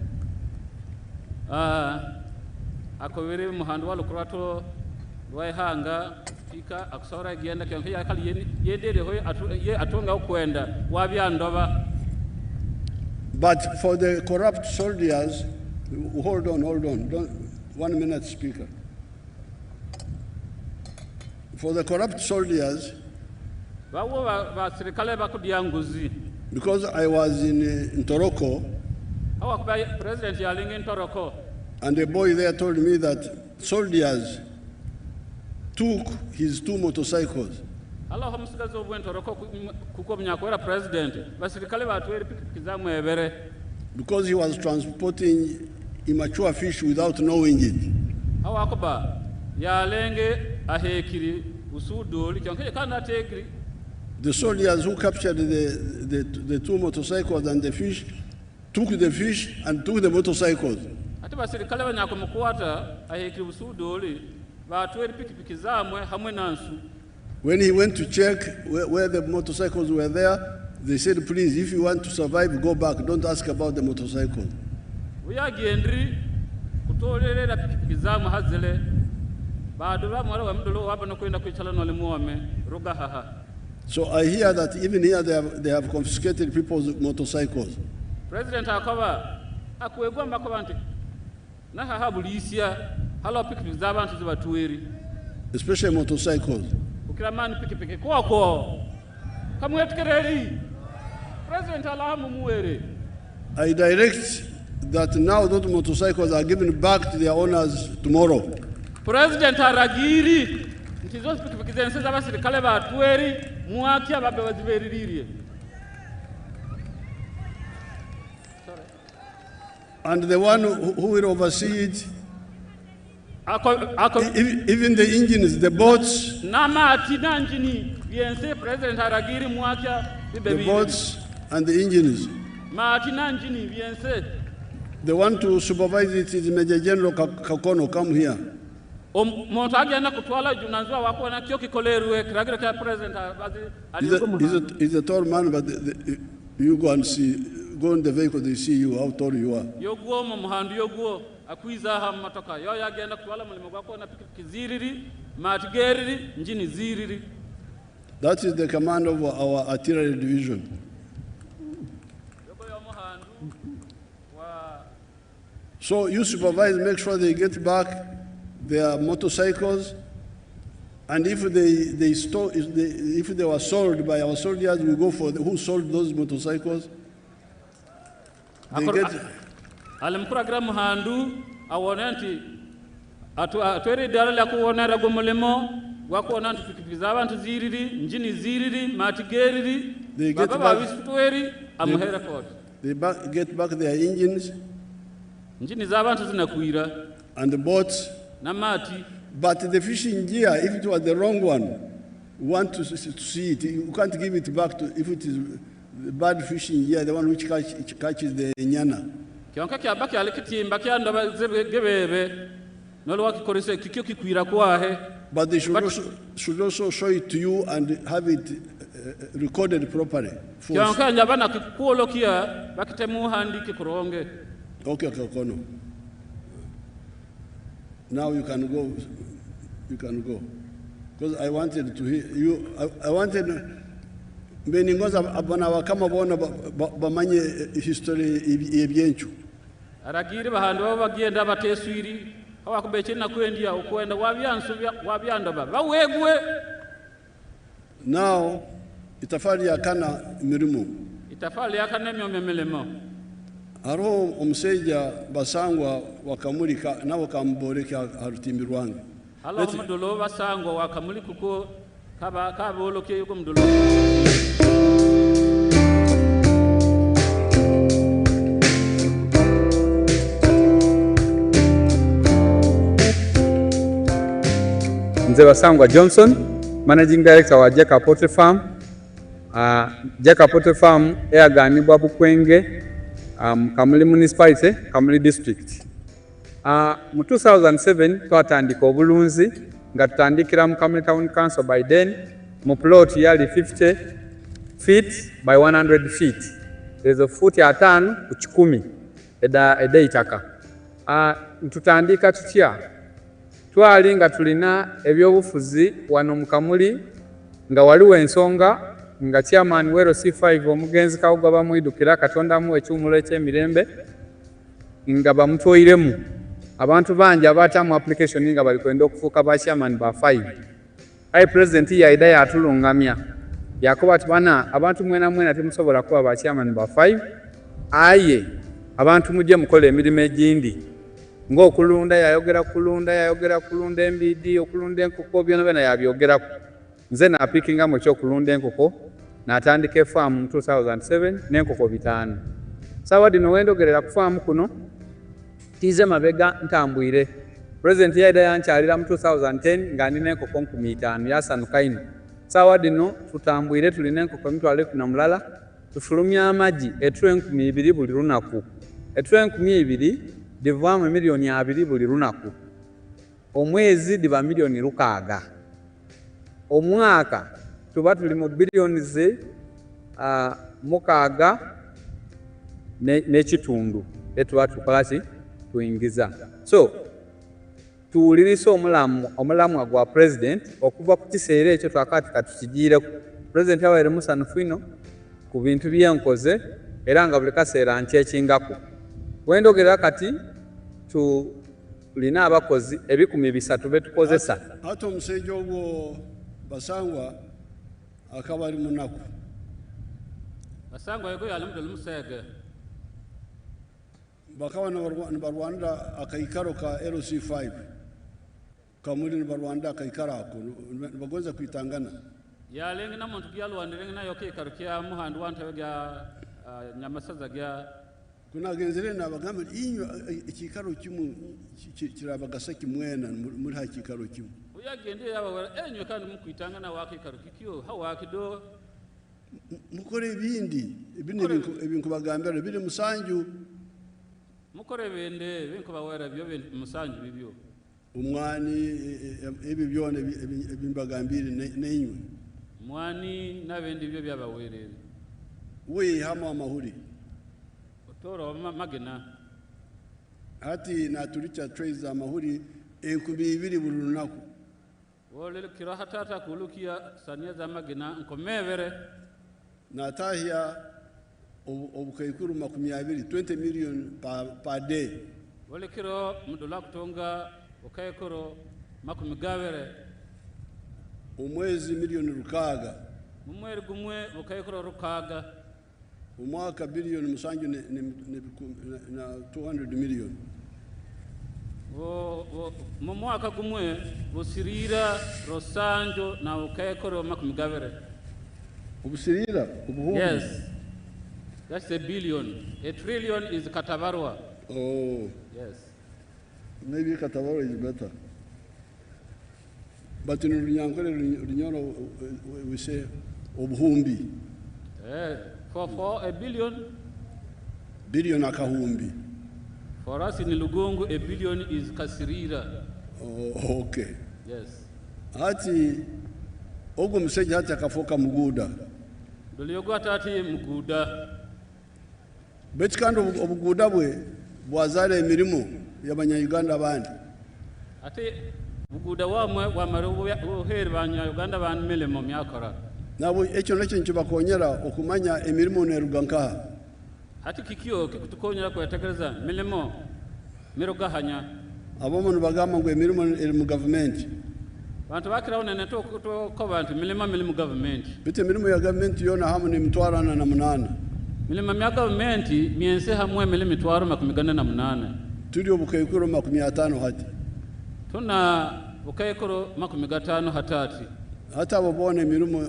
Akowere muhandu wa lukurato hanga fika akusora gienda kyanke yakali yedere hoye atonga ukwenda wabyandoba. But for the corrupt soldiers, hold on. 1 minute, Speaker. For the corrupt soldiers, because I was in Toroko, President yaling in Toroko, and the boy there told me that soldiers took his 2 motorcycles. Because he was transporting immature fish without knowing it. The soldiers who captured the 2 motorcycles and the fish took the fish and took the motorcycles. When he went to check where the motorcycles were there, they said, please, if you want to survive, go back. Don't ask about the motorcycles. So I hear that even here they have confiscated people's motorcycles. President Akova, akwegwa makobanti. Na haha Buliisa, halo pikipiki zabantu zibatuweri. Especially motorcycles. Ukiramani pikipiki kwako. Kamwetukereri. President alahamu muwere. I direct that now those motorcycles are given back to their owners tomorrow. President aragiri. Ntizo pikipiki zense z'abasirikale batuweri muakia babe baziberiririe. And the one who will oversee it, even the engines, the boats, the boats and the engines. The one to supervise it is Major General Kakono. Come here. He's a tall man, but you go and see. Go in the vehicle, they see you, how tall you are. That is the command of our artillery division. So you supervise, make sure they get back their motorcycles, and if they were sold by our soldiers, we go for who sold those motorcycles. Alimkuragira muhandu awonanti atwere dalala kuwonera gomolemo wakuonanti pikipiki zabantu ziriri njini ziriri matigeriri baba bisutweri amuhera court. They get back their engines. Njini zabantu zinakuira and the boats na mati. But the fishing gear, if it was the wrong one, we want to see it. You can't give it back to if it is the bad fishing gear, the one which catches the nyana. Kionka kyabaki alikitimba kyandaba gebebe nolo wakikorese kikyo kikwira kwahe. But they should also show it to you and have it recorded properly. Kionka nyabana kikuolokia bakitemu handike kuronge. Okay, Kakono. Now you can go. You can go. Because I wanted to hear you. I wanted beningoza abana wakama bona bamanye history ebyenchu. Aragire bahandu babagenda bateswiri hawakubeche na kwendia ukwenda wabyansu wabyandaba bawegwe. Now itafali yakana mirimo. Itafali yakana myomelemo. Haro umuseja basangwa wakamulika na wakamboreka harutimbirwange. Halo mudolo basangwa wakamulika kuko kaboloke yuko mudolo. Nze Basangwa Johnson, Managing Director wa Jeka Poultry Farm. Jeka Poultry Farm eyaganibwa Bukwenge, Kamuli Municipality, Kamuli District. Mu 2007 twatandika obulunzi nga tutandikira mu Kamuli Town Council by then mu plot yali 50 feet by 100 feet. Ezo futi 5 ku 10 eda itaka. Tutandika tutya twali nga tulina ebyobufuzi wano mu Kamuli nga waliwo ensonga nga chairman wero C5 omugenzi Kawuga bamwidukira Katonda mu ekyumulo eky'emirembe nga bamutwoiremu abantu bangi abatamu application nga bali kwenda okufuuka ba chairman ba 5. Ayi president yaida yatulungamya yakuba ati bana abantu mwena temusobola kuba ba chairman ba 5 aye abantu mujje mukole emirimu egindi ng'okulunda yayogera kulunda embidi okulunda enkoko byonna yabyogerako nze naapikinga mu ekyokulunda enkoko n'atandika efaamu mu 2007 n'enkoko 5. Sawa dino wendogerera ku faamu kuno tize mabega ntambwire president yaida yankyalira mu 2010 nga nina enkoko 5,000 yasanuka ino. Sawa dino tutambwire tulina enkoko emitwalo 10 tufulumya amagi etule 2,000 buli lunaku. Etule 2,000 divaamu miliyoni 2 buli lunaku. Omwezi diba miliyoni 6. Omwaka tuba tuli mu biliyoni 6 n'ekitundu etuba tukolaki tuyingiza. So tuwulirisa omulamwa gwa president okuva ku kiseera ekyo twakati katukigiireku. President yawaire musanufu ino ku bintu byenkoze era nga buli kaseera nkyekingako. Wendogerera kati tulina abakozi 300 betukozesa. Hata omusajja ogwo Basangwa akaba ali munaku. Basangwa yego yali mudde musege. Bakawa nibarwanda akaikaro ka LC5 Kamuli nibarwanda akaikaro ako nibagonza kwitangana yalenga na muntu byalwanire nayo kikaro kya muhandu wantebega nyamasaza gya kunagenzere nabagamba inyo ikikaro kimu kirabagasa kimwena muri ha kikaro kimu uyagende yaba enyo kandi mukwitangana wakikaro kikyo hawakido mukore ibindi ibintu bagambira biri musanju mukore bende binko bawera byo musanju bibyo umwani ebi byone ebimbagambire nenywe mwani nabende byo byabawerere we hama amahuri otoro magena hati na tulicha trace amahuri 2,000 buri lunaku wole kira hatata kulukia sania za magena nkomevere na tahia obukaikuru 20 million per day wole kiro mudula kutonga okaikuru makumigavere umwezi milioni 6 mumweri gumwe okaikuru 6 umwaka bilioni musanju na 200 million mu mwaka gumwe busirira rosanjo na okaikuru makumigavere ubusirira ubuhumbi. Yes, that's a billion. A trillion is katabarwa. Oh yes, maybe katabarwa is better, but in Runyoro we say ubuhumbi. For a billion akahumbi. For us in Lugungu, a billion is kasirira. Oh, okay. Yes. Hati ogo mseja hati akafoka muguda. Doliogo hati muguda. Betikando obuguda bwe bwazale emirimo y'abanyayuganda bandi. Ate buguda wamwe wamarubu oheri banyayuganda bandi milimo myakora. Nabo ekyo nakyo nkibakonyera okumanya emirimo nerugankaha. Hati kikyo kikutukonyera kwetegereza milimo mirugahanya. Abomuntu bagamba ngo emirimo eri mu government. Bantu bakirawo nene to ko bantu milimo government. Bite emirimo ya government yona hamu ni mtwarana na munana. Milimo ya government miense hamwe milimo twaro makumigana na munana. Tuli obukaikuro 50 hati. Tuna bukaikuro 50 hatati. Hata babone emirimo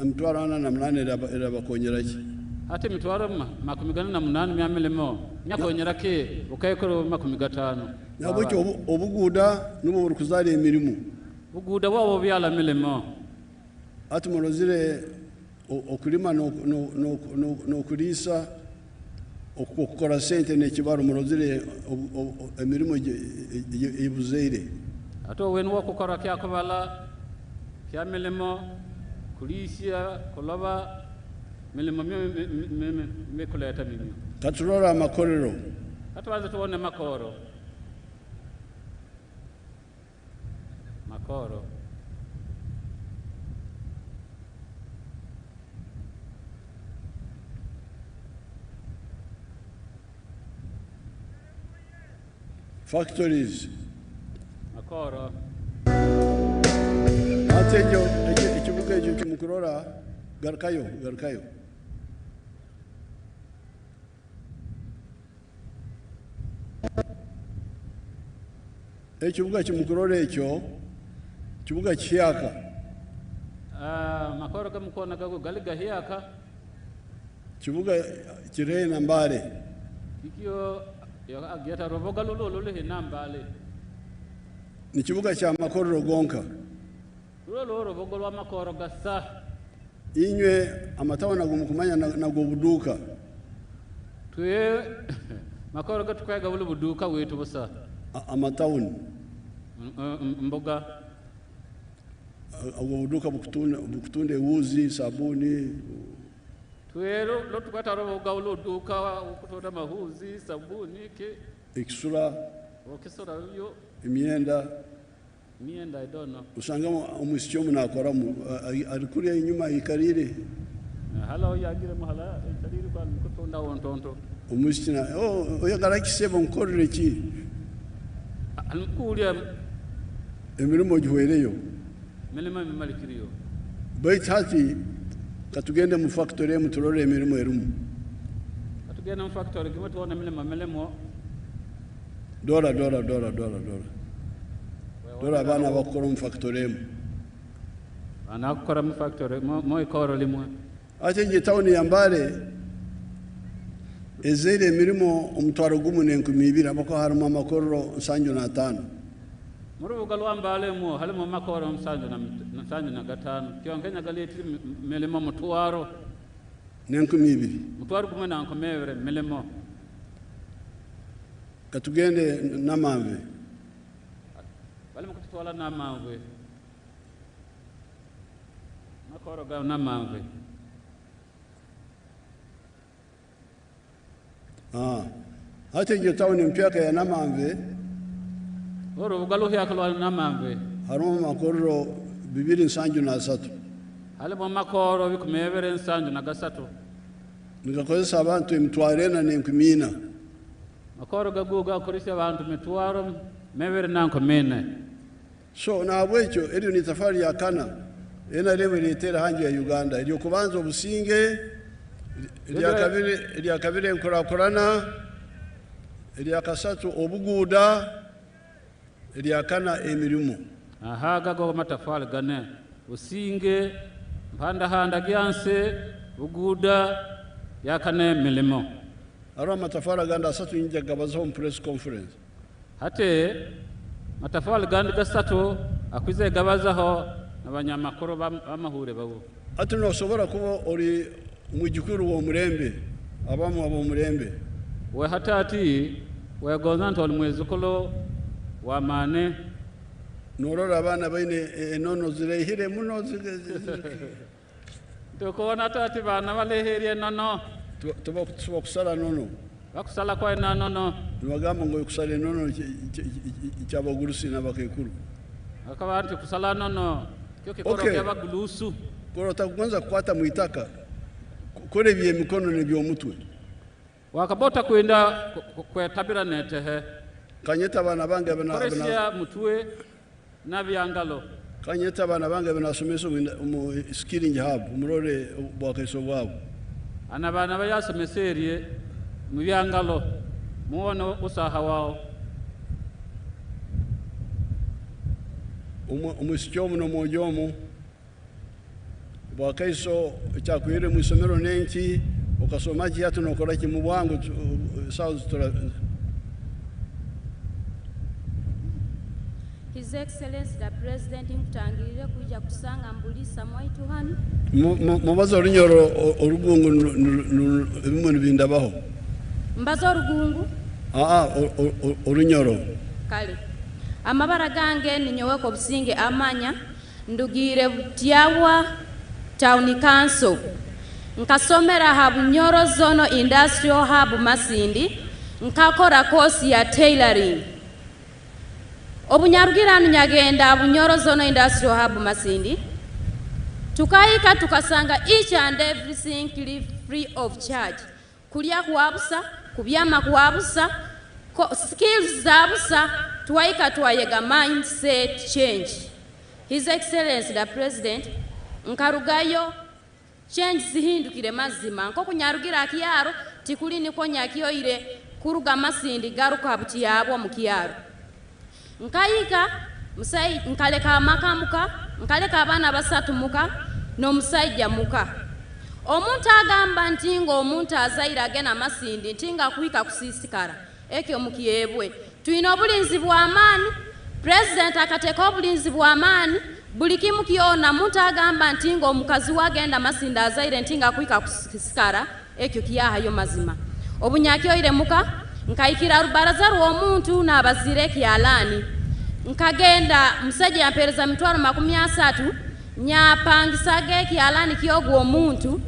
mtwarana na munana era bakonyera ki. Hati mitwaro makumigana na munana mya milimo nyakonyera ke bukaikuro 50. Nabwo obuguda nubo buri kuzali emirimo. Buguda wabo byala milimo. Ati morozire okulima no kulisa okukora sente n'ekibaro murozire emirimo ibuzeire ato wenwo okukora kyakubala kya milimo kulisia kuloba milimo mikuleta mimyo katurora amakorero katubanze tuone makoro factories makoro atenyo ekibuga ekyo kimukurora garukayo ekibuga kimukurora ekyo kibuga kiyaka makoro gamukona galiga hiyaka kibuga kirena mbale ikiyo ageta roboga lolo hinambale ni kibuga kya makorero gonka lolo roboga lwa makoro gasa inywe amatawa nagumukumanya nago buduka tuye makoro gatukwega bulu buduka wetu busa amatawuni mboga ubwo buduka bukutunde uzi sabuni twero lotukwata roboga uluduka ukutonda mahuzi sabuni ke ikisura okisura yo imyenda I don't know usanga umusyo munakora arikuri inyuma ikarire hala yagire muhala ikarire kwa kutonda wontonto umushina oyagara kisebo nkorere ki alikulia emirimo gihwereyo milimo mimalikiriyo baitati katugende mu factory muturore emirimo erumu katugende mu factory kimwe tuone milimo dora abana bakora mu factory ana gukora mu factory mo ikoro limwe ate nje town ya Mbale ezere emirimo omutwaro gumune 2000 abako harimo amakoro 75 muri bugalwa Mbale mo halimo makoro 75 kyongenya galeti milimo mutwaro 2000 mutwaro kumwe na nkomevere milimo katugende namamve bali mukutwala namamve makoro ga namamve hata nje town mpyaka ya namamve oro bugalo hyakalwa namamve harimo makoro 273 halimo makoro bikumevere 73 nikakozesa abantu emitwarena n'enkumina makoro gaguga akoresha abantu mitwaro mevere nankomene so nabwekyo eryo ni safari ya kana ena lewe letera hanje ya Uganda eryo kubanza obusinge erya kabiri enkurakurana erya kasatu obuguda erya kana emirimo gago matafali gane usinge mpanda gyanse buguda yakane milimo aro matafari ganda asatu inja gabazo press conference hate matafali ganda gasatu akwize gabazaho abanyamakuru bamahure babo ati no sobora kuba ori mujikuru wo murembe abamu abo murembe we hatati we gonzanto mwezukolo wa mane norora abana baine enono zirehire muno tukona tati bana baleherie nono tuba kusala nono bakusala kwa nono nibagamba ngo kusala nono cyabagurusi nabakekuru akabantu kusala nono kyo kikoro kyabagulusu korota kwanza kwata muitaka kore bye mikono ne byo mutwe wakabota kwenda kwetabira netehe kanyeta bana bange bana mutwe na byangalo kanyeta bana bange banasomesa mu skilling hub umurore bwakeso bwabo ana bana bayasomeserie mu byangalo muone usaha wao umusyomu no mojomu bwakeso cyakwire mu isomero nenki ukasoma kiatu nokora ki mu bwangu South His Excellency the President mutangirire kuja kusanga Buliisa mwaitu hano mubazo rinyoro orugungu bimwe bindabaho mbaza orugungu orunyoro kale amabara gange ninyoweko obusinge amanya ndugire butyawa town council nkasomera ha Bunyoro Zono Industrial Hub Masindi nkakora kosi ya tailoring obunyarugirano nyagenda Bunyoro Zono Industrial Hub Masindi tukaika tukasanga each and everything free of charge kulya kuwabusa kubyama kuwabusa skills zabusa tuwaika tuwayega mindset change. His Excellency the President nkarugayo change zihindukire mazima nko kunyarugira akiyaro tikuli niko nyakiyoire kuruga Masindi garuka habuti yabo mu kiyaro nkayika musai nkaleka makamuka nkaleka abana basatu muka no musajja muka omuntu agamba ntingo omuntu azaira agena Masindi ntinga kuika kusisikara ekyo mukiyebwe tuina obulinzi bwa amani president akateka obulinzi bwa amani buli kimu kiona muntu agamba ntingo omukazi wagenda Masindi azaire ntinga kuika kusisikara ekyo kiyahayo mazima obunyakyoire muka nkaikira rubaraza rw'omuntu n'abazire kyalani nkagenda musajja yampereza mitwaro 30 nyapangisage kyalani kyogwo omuntu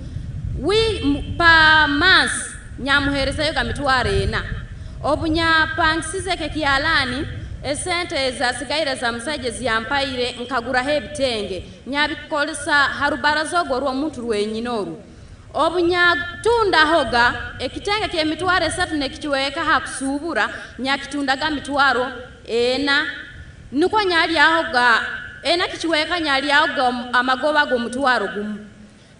pa month nyamuhereza yoga mitwaro 4 obunyapangisize ke kyalani esente zasigaire za musajja ziyampaire nkagura hebitenge nyabikolesa harubaraza ogwo rw'omuntu rwenyinoru obunyatunda hoga ekitenge kye mitwaro 3 nekichweka hakusubura nyakitundaga mitwaro 4 nuko nyali ahoga ena kichweka nyali ahoga amagoba go mutwaro gumu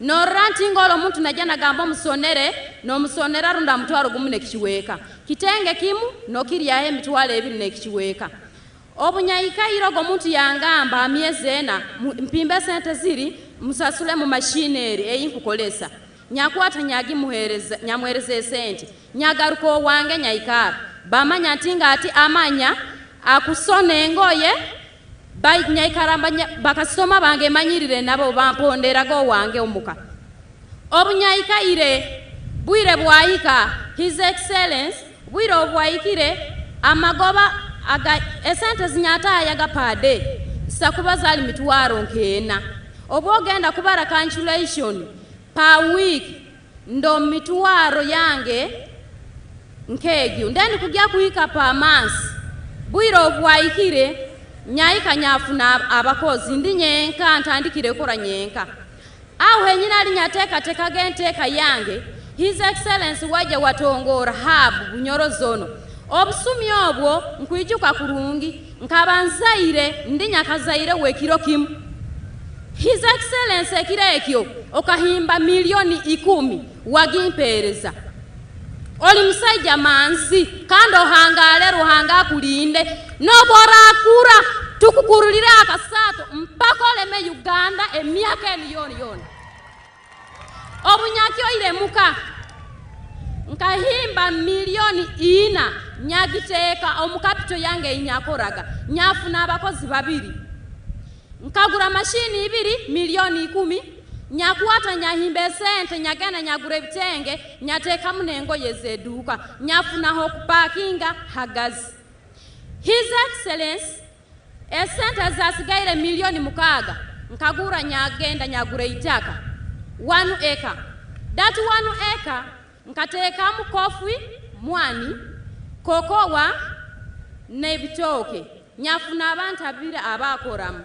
no ranti ngolo muntu najana gamba musonere no musonera runda mutwaro gumu nekichweka kitenge kimu no kiriyahe mitwaro 2 nekichweka obunyayika irogo muntu yangamba amyezena mpimbe sente ziri musasule mu machinery eyinkukolesa nyakwata nyagi muhereza nyamwereze sente nyagaruko wange nyayikara bamanya ntinga ati amanya akusone ngoye banyayikaramba bakasoma bange manyirire nabo bamponderago wange omuka obunyayikaire bwire bwayika His Excellency bwire obwayikire amagoba aga esente zinyata yagapade sakuba zali mitwaro nkena obwogenda kubara cancellation per week ndo mitwaro yange nkegyo ndeni kujya kuika pa month bwire obwayikire nyayika nyafuna abakozi ndinyenka ntandikire kora nyenka aho henyina linyateka teka genteka yange His Excellency waje watongora hub Bunyoro Zono obusumi obwo nkwijuka kurungi nkabanzaire ndinyakazaire wekiro kimu His Excellency ekirekyo okahimba milioni 10 wagimpereza oli musajja manzi kando hangale ruhanga kulinde nobora akura tukukurulira akasato mpaka oleme Uganda emyaka emiliyoni obunyakyo ile muka nkahimba milioni 4 nyagiteka omukapito yange inyakoraga nyafuna abakozi 2 nkagura mashini 2 milioni 10 nyakwata nyahimbe sente nyagana nyagure bitenge nyateka munengo yezeduka nyafuna ho kupakinga hagazi His Excellency esente zasigaire milioni 6 nkagura nyagenda nyagure itaka 1 acre that 1 acre nkateka mukofi mwani kokowa nebitoke nyafuna abantu 2 abakoramu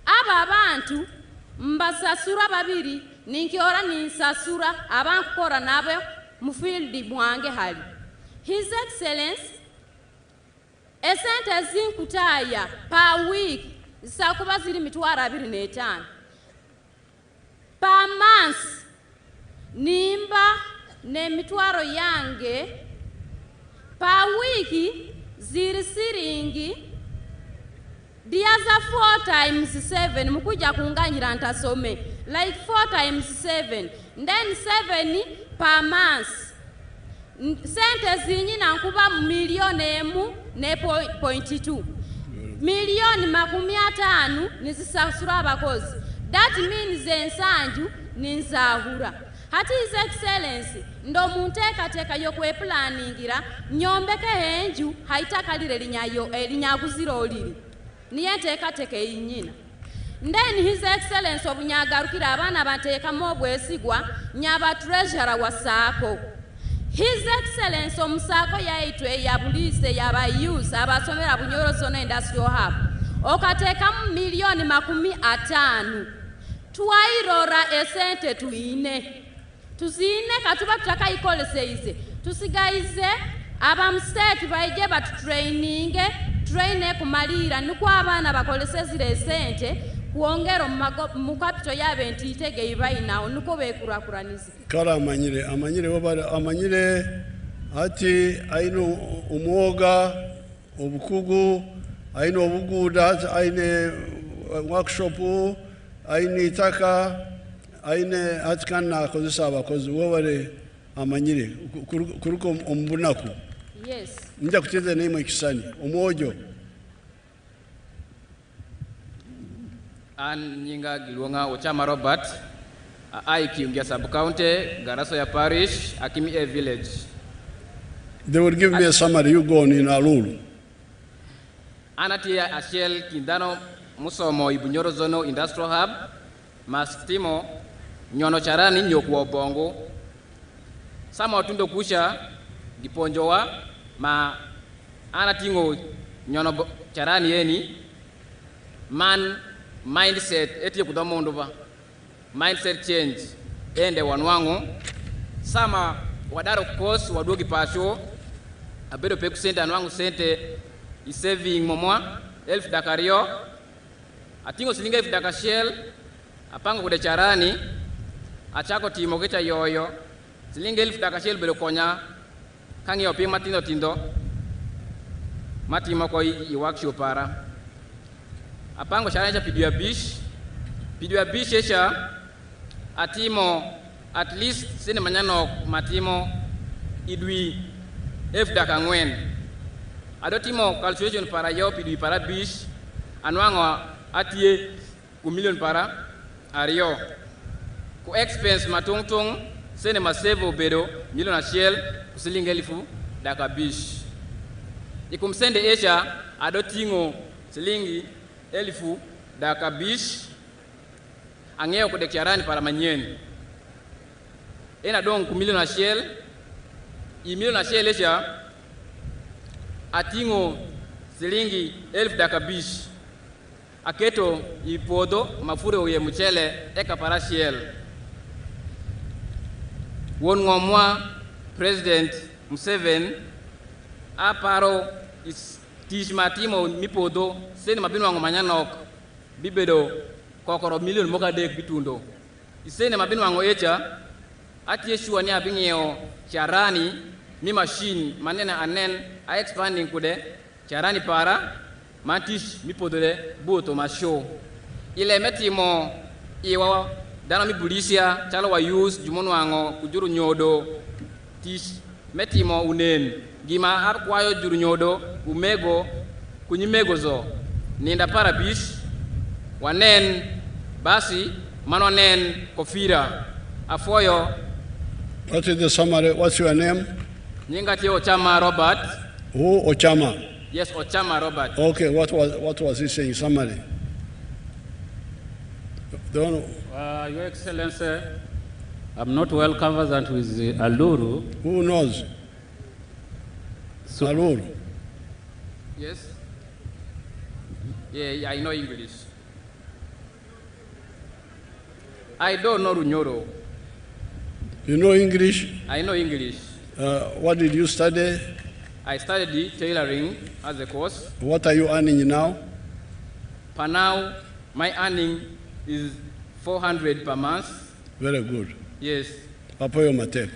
aba abantu mbasasura 2 ninkiora ninsasura abankora nabo mu field mwange hali His Excellency esente zinkutaya per week sakuba ziri mitwaro 25 per month nimba ne mitwaro yange per week ziri siringi diaza 4 times 7 mukuja kunganyira ntasome like 4 times 7 then 7 per month sente zinyina nkuba milioni 1.2 milioni 50 nizisasura abakozi that means ensanju ninzahura hati His Excellency ndo munteekateeka y'okweplaningira nyombeke enju haitakalire linyakuzira oliri niye nteekateeka eyinyina then His Excellency obunyagarukira abaana bateekamu obwesigwa nyaba treasurer wa saako His Excellency omusaako yaitwe ya Buliisa yaba youth abasomera Bunyoro Zone Industrial Hub okateekamu milioni 50 twairora esente tuzine katuba tutakayikoleseize tusigaize abamstate baije batutraining traine kumalira nikwo abaana bakolesezire esente kuongera mu capital yabe ntitege ibainawo niko bekurakuraniza kala amanyire ati aino umwoga obukugu aino obuguda aine workshop aine itaka aine atkana akozesa abakozi wabare amanyire kuruko ombunaku yes nja kuteze nemo ikisani omwojo nyinga Gilwonga Ochama Robert Kiungia sub county Garaso ya parish Akimi A village. They will give me a summary. You go on in Alulu. Anatia Ashel Kindano Musomo Ibunyoro Zono Industrial Hub Mastimo Nyono Charani Nyokuwa Bongo Sama Otundo Kusha Giponjowa Ma Anatingo Nyono Charani Yeni Man mindset eti kudamondo ba mindset change ende wanwangu sama wadaro course wadogi pasho abedo peku sente anwangu sente saving momwa 1000 dakario atingo silinga 1000 dakashel apanga kude charani achako timo kecha yoyo silinga 1000 dakashel belo konya kangi opi matindo tindo matimo ko i workshop para apango charanja pidua bish esha atimo at least sine manyano matimo idwi efda kangwen adotimo calculation para yo pidui para bish anwango atie ku million para ario ku expense matungtung sine masave obedo million ashel kusilinga 1000 daka bish ikumsende esha adotingo silingi 1000 daka bish angeo kudeklarani para manyeni ena don ku million ashel i million ashel esha atingo silingi 1000 daka bish aketo ipodo mafure oye mchele eka para shell won ngomwa President Museveni aparo is tishmatimo mipodo sene mabino wango manyanok bibedo kokoro million moka dek bitundo isene mabino wango echa atie shuwa ni abingeo charani mi machine manena anen a expanding kude charani para mantish mipodo de boto masho ile metimo iwa dana mi Buliisa chalo wa use jumono wango kujuru nyodo tish metimo unen gima akwayo juru nyodo umego kunyimego zo ninda para bish wanen basi manonen kofira afoyo. What is the summary? What's your name? Nyingati Ochama Robert. Who Ochama? Yes, Ochama Robert. Okay, what was he saying? Summary. Your Excellency, I'm not well conversant with Aluru. Who knows? Aluru. Yes. Yeah, I know English. I don't know Runyoro. You know English? I know English. What did you study? I studied tailoring as a course. What are you earning now? Per now, my earning is 400 per month. Very good. Yes. Apoyo mate.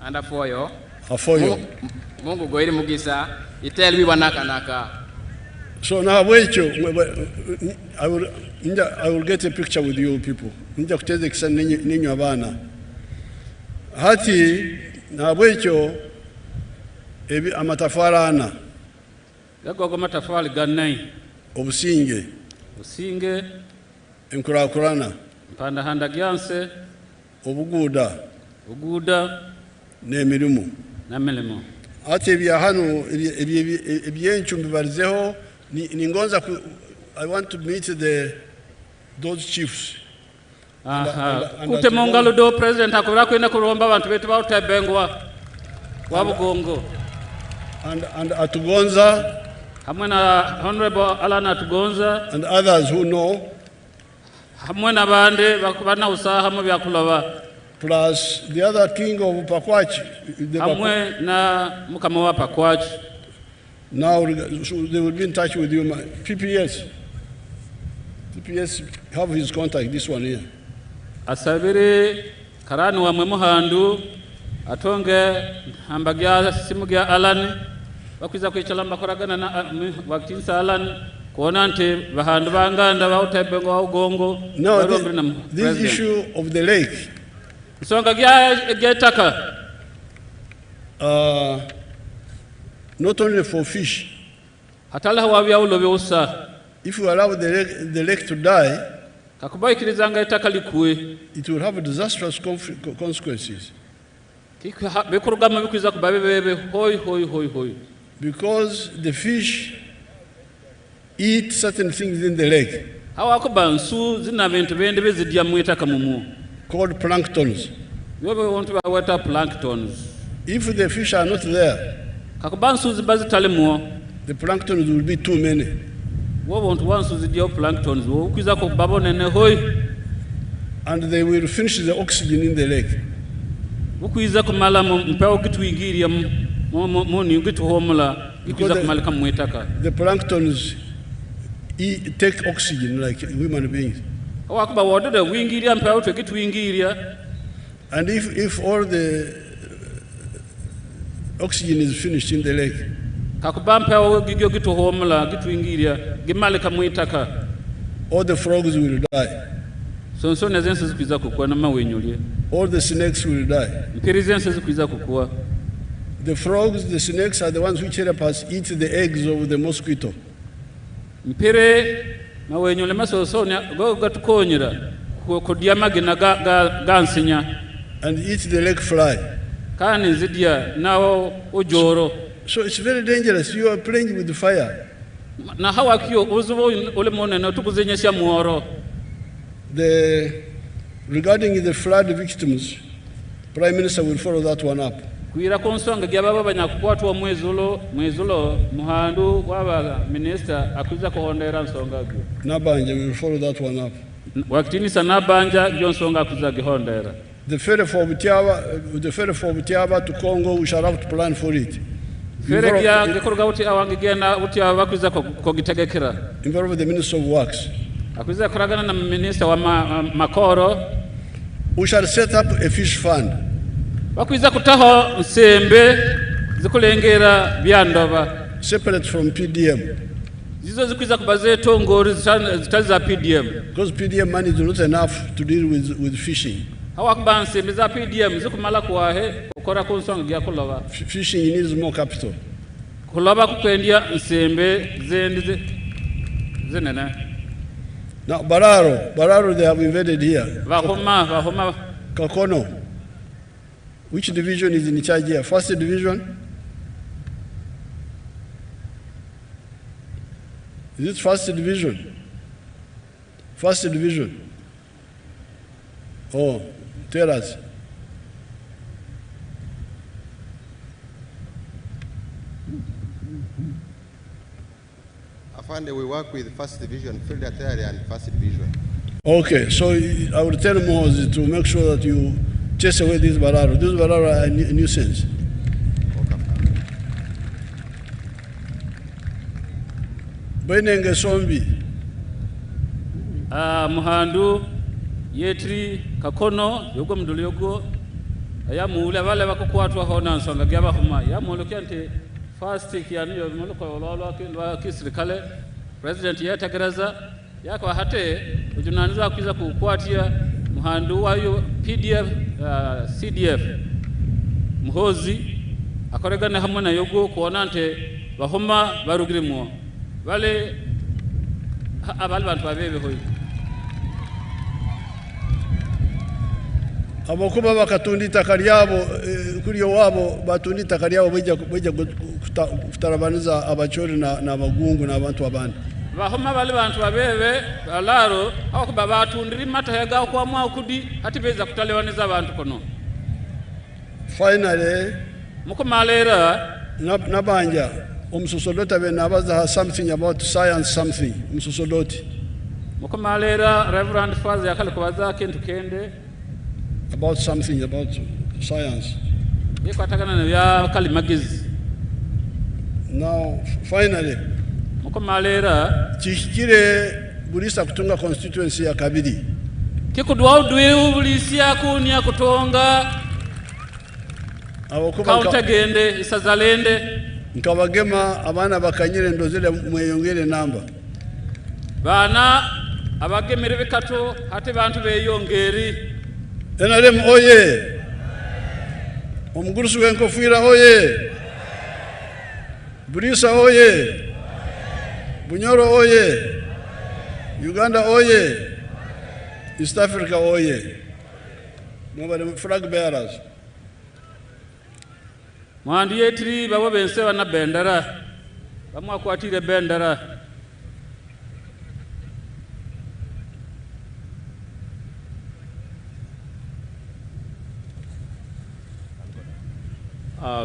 And afoyo. Afoyo. Mungu goiri mugisa. Itelwi wanaka naka. So now wait, I will get a picture with you people. Nja kuteze kisa ninyo abana. Hati na bwecho ebi amatafarana. Yago matafali ganai. Obusinge. Usinge. Enkurakurana. Mpanda handa gyanse. Obuguda. Uguda. N'emirimu. N'emirimu. Ate bya hano ebyenchumbi barizeho ningonza I want to meet those chiefs. Kute mongalo do president akubira kwenda kuromba abantu betu bautebengwa wabugongo. And Atugonza. Hamwe na Honorable Alan Atugonza. And others who know. Hamwe na bande bakubana usaha mu byakulaba. Plus the other king of Pakwachi. Hamwe na mukama wa Pakwachi. Now they will be in touch with you. PPS have his contact, this one here. Asabiri karani wa Muhandu atonge ambagya simu gya Alan bakwiza kwichala mbakoragana na wakitinsa Alan kuona nti bahandu banganda bautebengo wa ugongo. No, this issue of the lake. Songa gya taka. Not only for fish. Hatala hawabya ulobe usa. If you allow the lake to die, it will have disastrous consequences. Because the fish eat certain things in the lake called planktons. If the fish are not there, the planktons will be too many. And they will finish the oxygen in the lake. The planktons take oxygen like human beings. And if all the oxygen is finished in the lake, all the frogs will die. All the snakes will die. The frogs, the snakes are the ones which help us eat the eggs of the mosquito. And eat the lake fly. So it's very dangerous. You are playing with the fire. Regarding the flood victims, Prime Minister will follow that one up. Nabanja will follow that one up. The ferry for Butiaba to Congo, we shall have to plan for it. Involve the Minister of Works. We shall set up a fish fund. Separate from PDM. Because PDM money is not enough to deal with fishing. Fishing needs more capital. Now, Bararo, they have invaded here. Kakono. Which division is in charge here? First division? Is it first division? First division. Oh, tell us. Afande, we work with first division, field artillery and first division. Okay, so I will tell Moses to make sure that you chase away these Bararo. These Bararo are a nuisance. Benenge Sombi. Muhandu, Yetri, Kakono, Yogo Mduliogo, Ayamula, Valeva Quatro Honan, Songa Gabahuma, Yamolokiante, first take Yanio Moloko, Kisrikale, President Yatagraza, Yako Hate, Ujunanza Kiza Kuatia, Muhandu, PDF, CDF, Muhozi, Akoregana Hamana Yogo, Kuanante, Bahoma, Barugrimo, Vale Abalban Pave. Abokuba bakatundita kalyabo kuri wabo batundita kalyabo beja kutarabaniza abachori na abagungu na abantu abandi. Bahoma bali bantu babebe alaro akuba batundiri mata yaga kwa mwa kudi hatibeza kutalewaniza abantu kono. Finally, mukomalera nabanja umsusodota benabaza something about science something umsusodoti. Mukomalera Reverend Father yakale kubaza kintu kende about something about science. Now, finally, chikire Buliisa kutunga constituency ya kabidi. Kikudwa udwe Buliisa kunia kutonga kaunta gende isazalende. Nkabagema abana bakanyire ndozile mweyongere namba. Bana abagemere bikato hati bantu beyongeri. NRM oye! Omugurusu w'enkofira oye! Buliisa oye! Bunyoro oye! Uganda oye! East Africa oye! Nobody flag bearers. Mwandi yetri babo bense bana bendera. Bamwa kwatire bendera.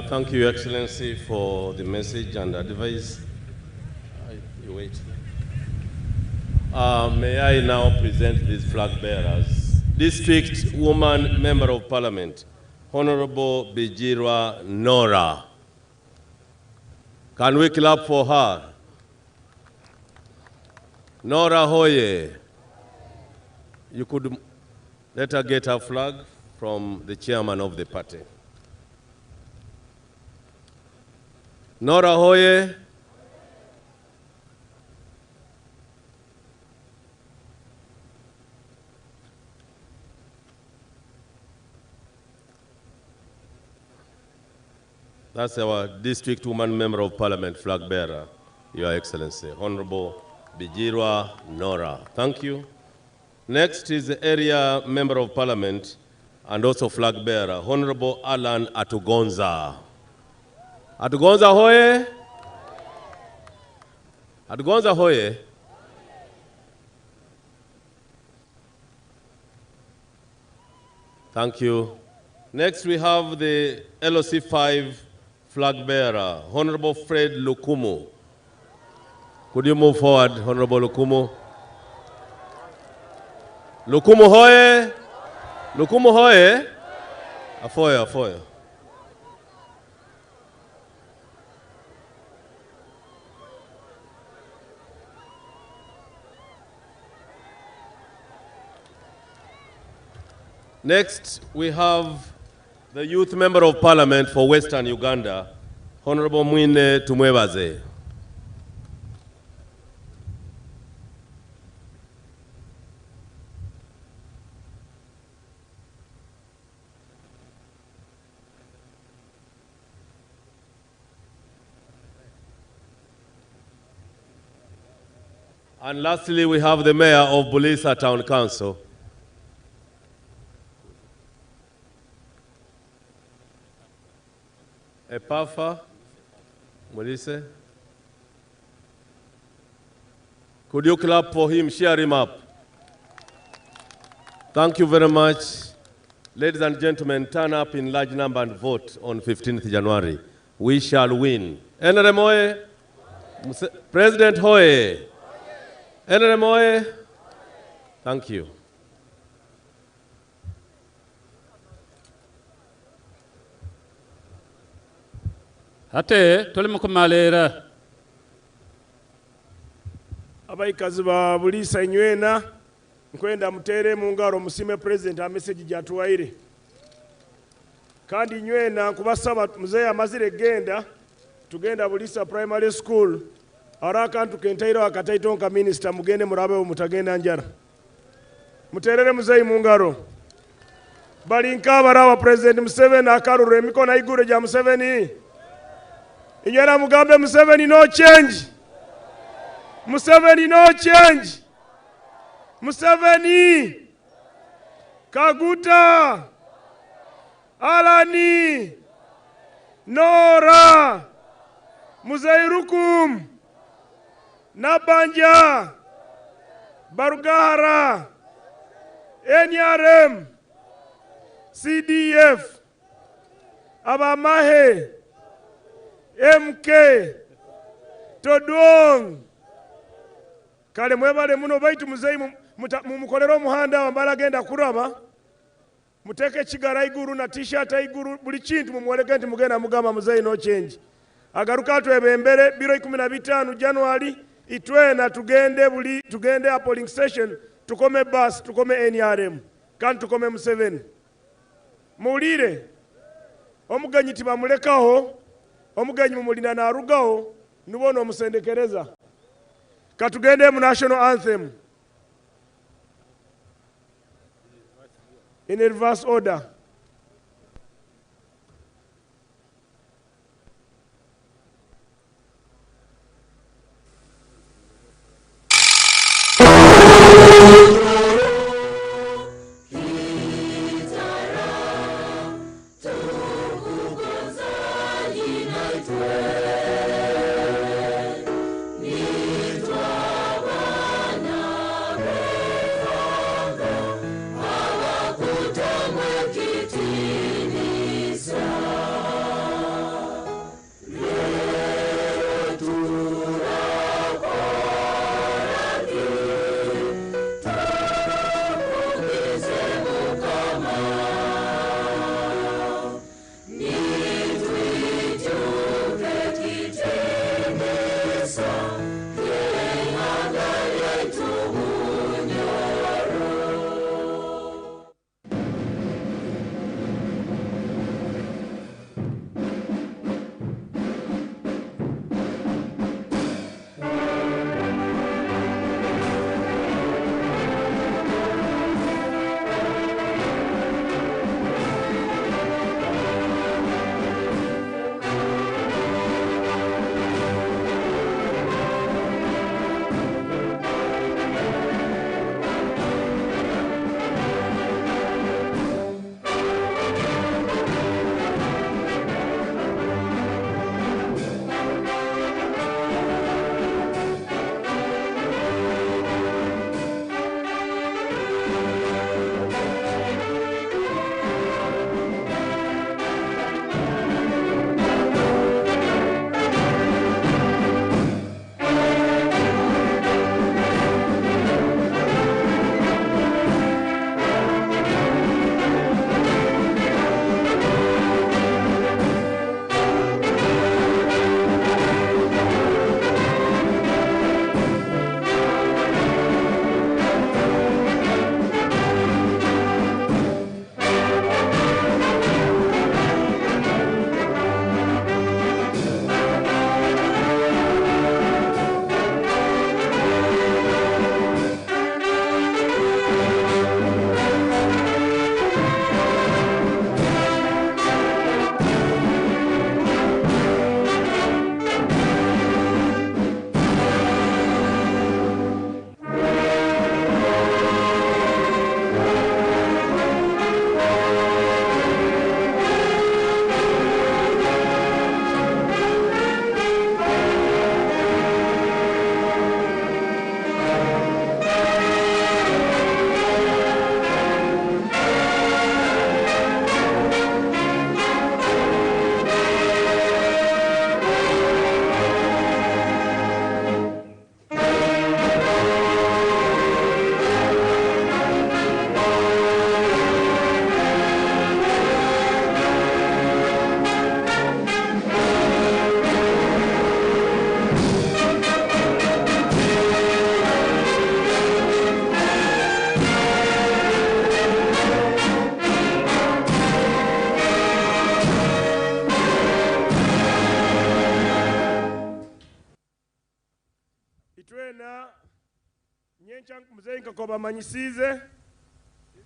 Thank you, Excellency, for the message and advice. You wait. May I now present these flag bearers. District Woman Member of Parliament, Honorable Bijirwa Nora. Can we clap for her? Nora Hoye. You could let her get her flag from the chairman of the party. Nora Hoye. That's our District Woman Member of Parliament flag bearer, Your Excellency, Honorable Bijirwa Nora. Thank you. Next is the Area Member of Parliament and also flag bearer, Honorable Alan Atugonza. Atugonza Hoye. Atugonza Hoye. Thank you. Next we have the LOC 5 flag bearer, Honorable Fred Lukumu. Could you move forward, Honorable Lukumu? Lukumu Hoye. Lukumu Hoye. Afoya, afoya. Next, we have the Youth Member of Parliament for Western Uganda, Honorable Mwine Tumwebaze. And lastly, we have the Mayor of Buliisa Town Council. Epafa, Buliisa. Could you clap for him, share him up? Thank you very much. Ladies and gentlemen, turn up in large number and vote on 15th January. We shall win. NRM Hoye, President Hoye. NRM Hoye. Thank you. Ate tole mukumalera abaikazi ba Buliisa inywena nkwenda mutere mu ngaro musime president a message gyatuwaire kandi inywena kubasaba muzeya amazire genda tugenda Buliisa primary school arakantu kentairo akataito nka minister mugende murabe mutagenda njara muterere muzeyi mu ngaro bali nkabara wa president Museveni akarure emikono igure ja Museveni Inyera mugambe Museveni no change. Museveni no change. Museveni. Kaguta. Alani, Nora, Muzeirukum, Nabanja, Barugahara, NRM, CDF, Abamahe, MK, Todong. Kale mwebale muno baitu muzeyi mumukolero muhanda wambala genda kuraba. Muteke chigara iguru na t-shirt iguru buli kintu mumuweleke nti mugenda mugamba muzeyi no change. Agaruka twebembere biro 15 January itwena tugende a polling station tukome bus tukome NRM kandi tukome Museveni. Mulire omuganyi tibamulekaho omuganyi mumulina na arugaho nubono omusendekereza. Katugende mu national anthem in reverse order. Muzeyi Kakoba manyisize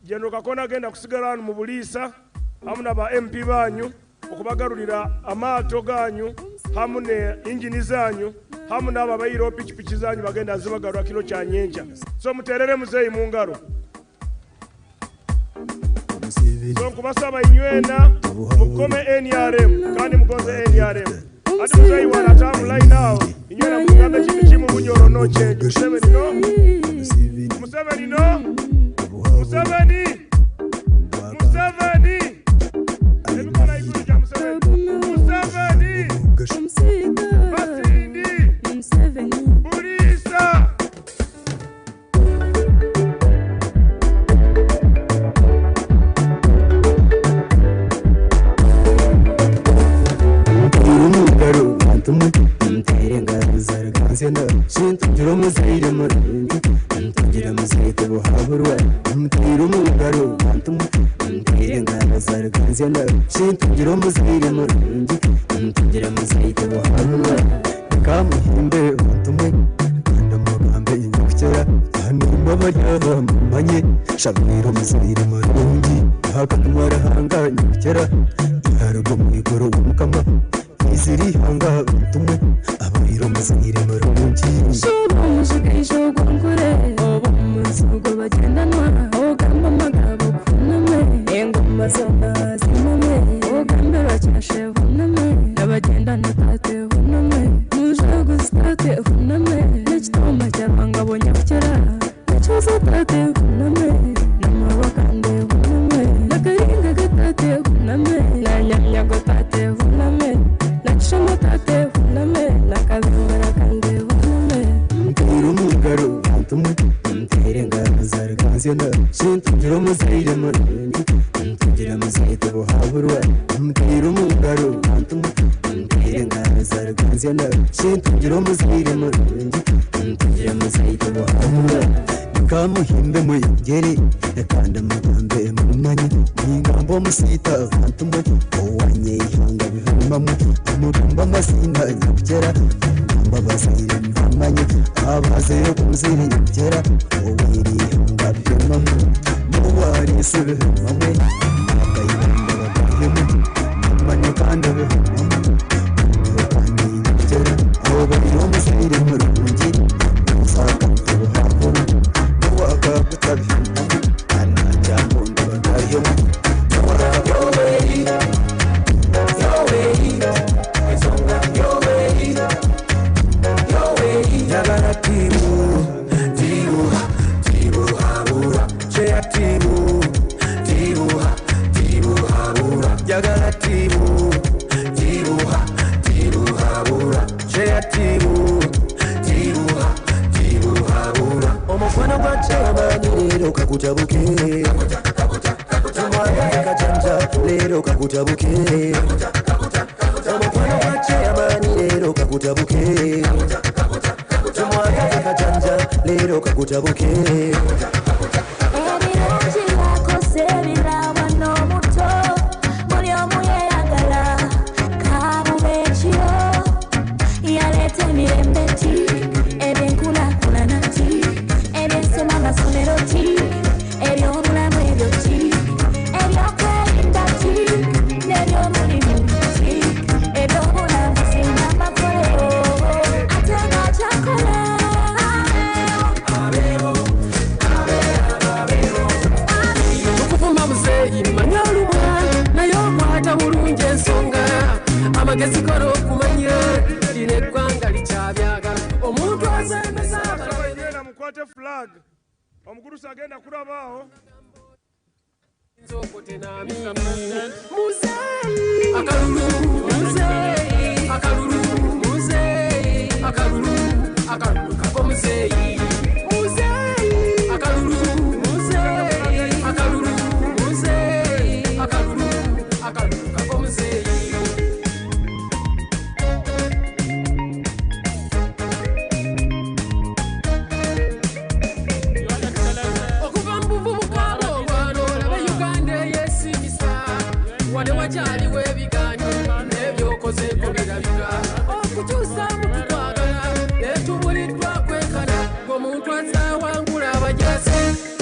General Kakona agenda kusigala mu Buliisa hamu na ba MP banyu okubagarulira amaato ganyu hamu ne engine zanyu hamu n'abo abayiro pikipiki zanyu bagenda zibagarura kilo kya nyenja. So muterere muzeyi mu ngalo. So kubasaba inywena mukome NRM kandi mugonze NRM. Ati muzayi wana tamu line now. Inywena mugambe chimu bunyoro no change. Museveni no. Museveni no. Museveni. Museveni. Ebikona ikuja Museveni. Museveni. Basindi. Buliisa.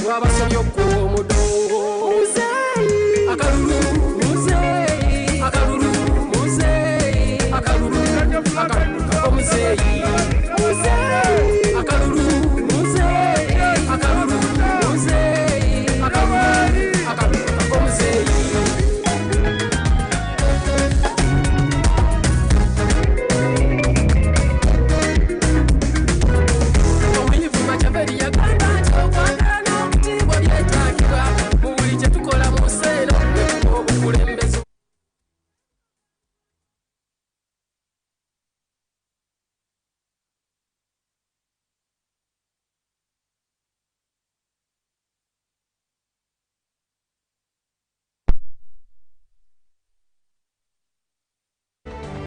Wabasomye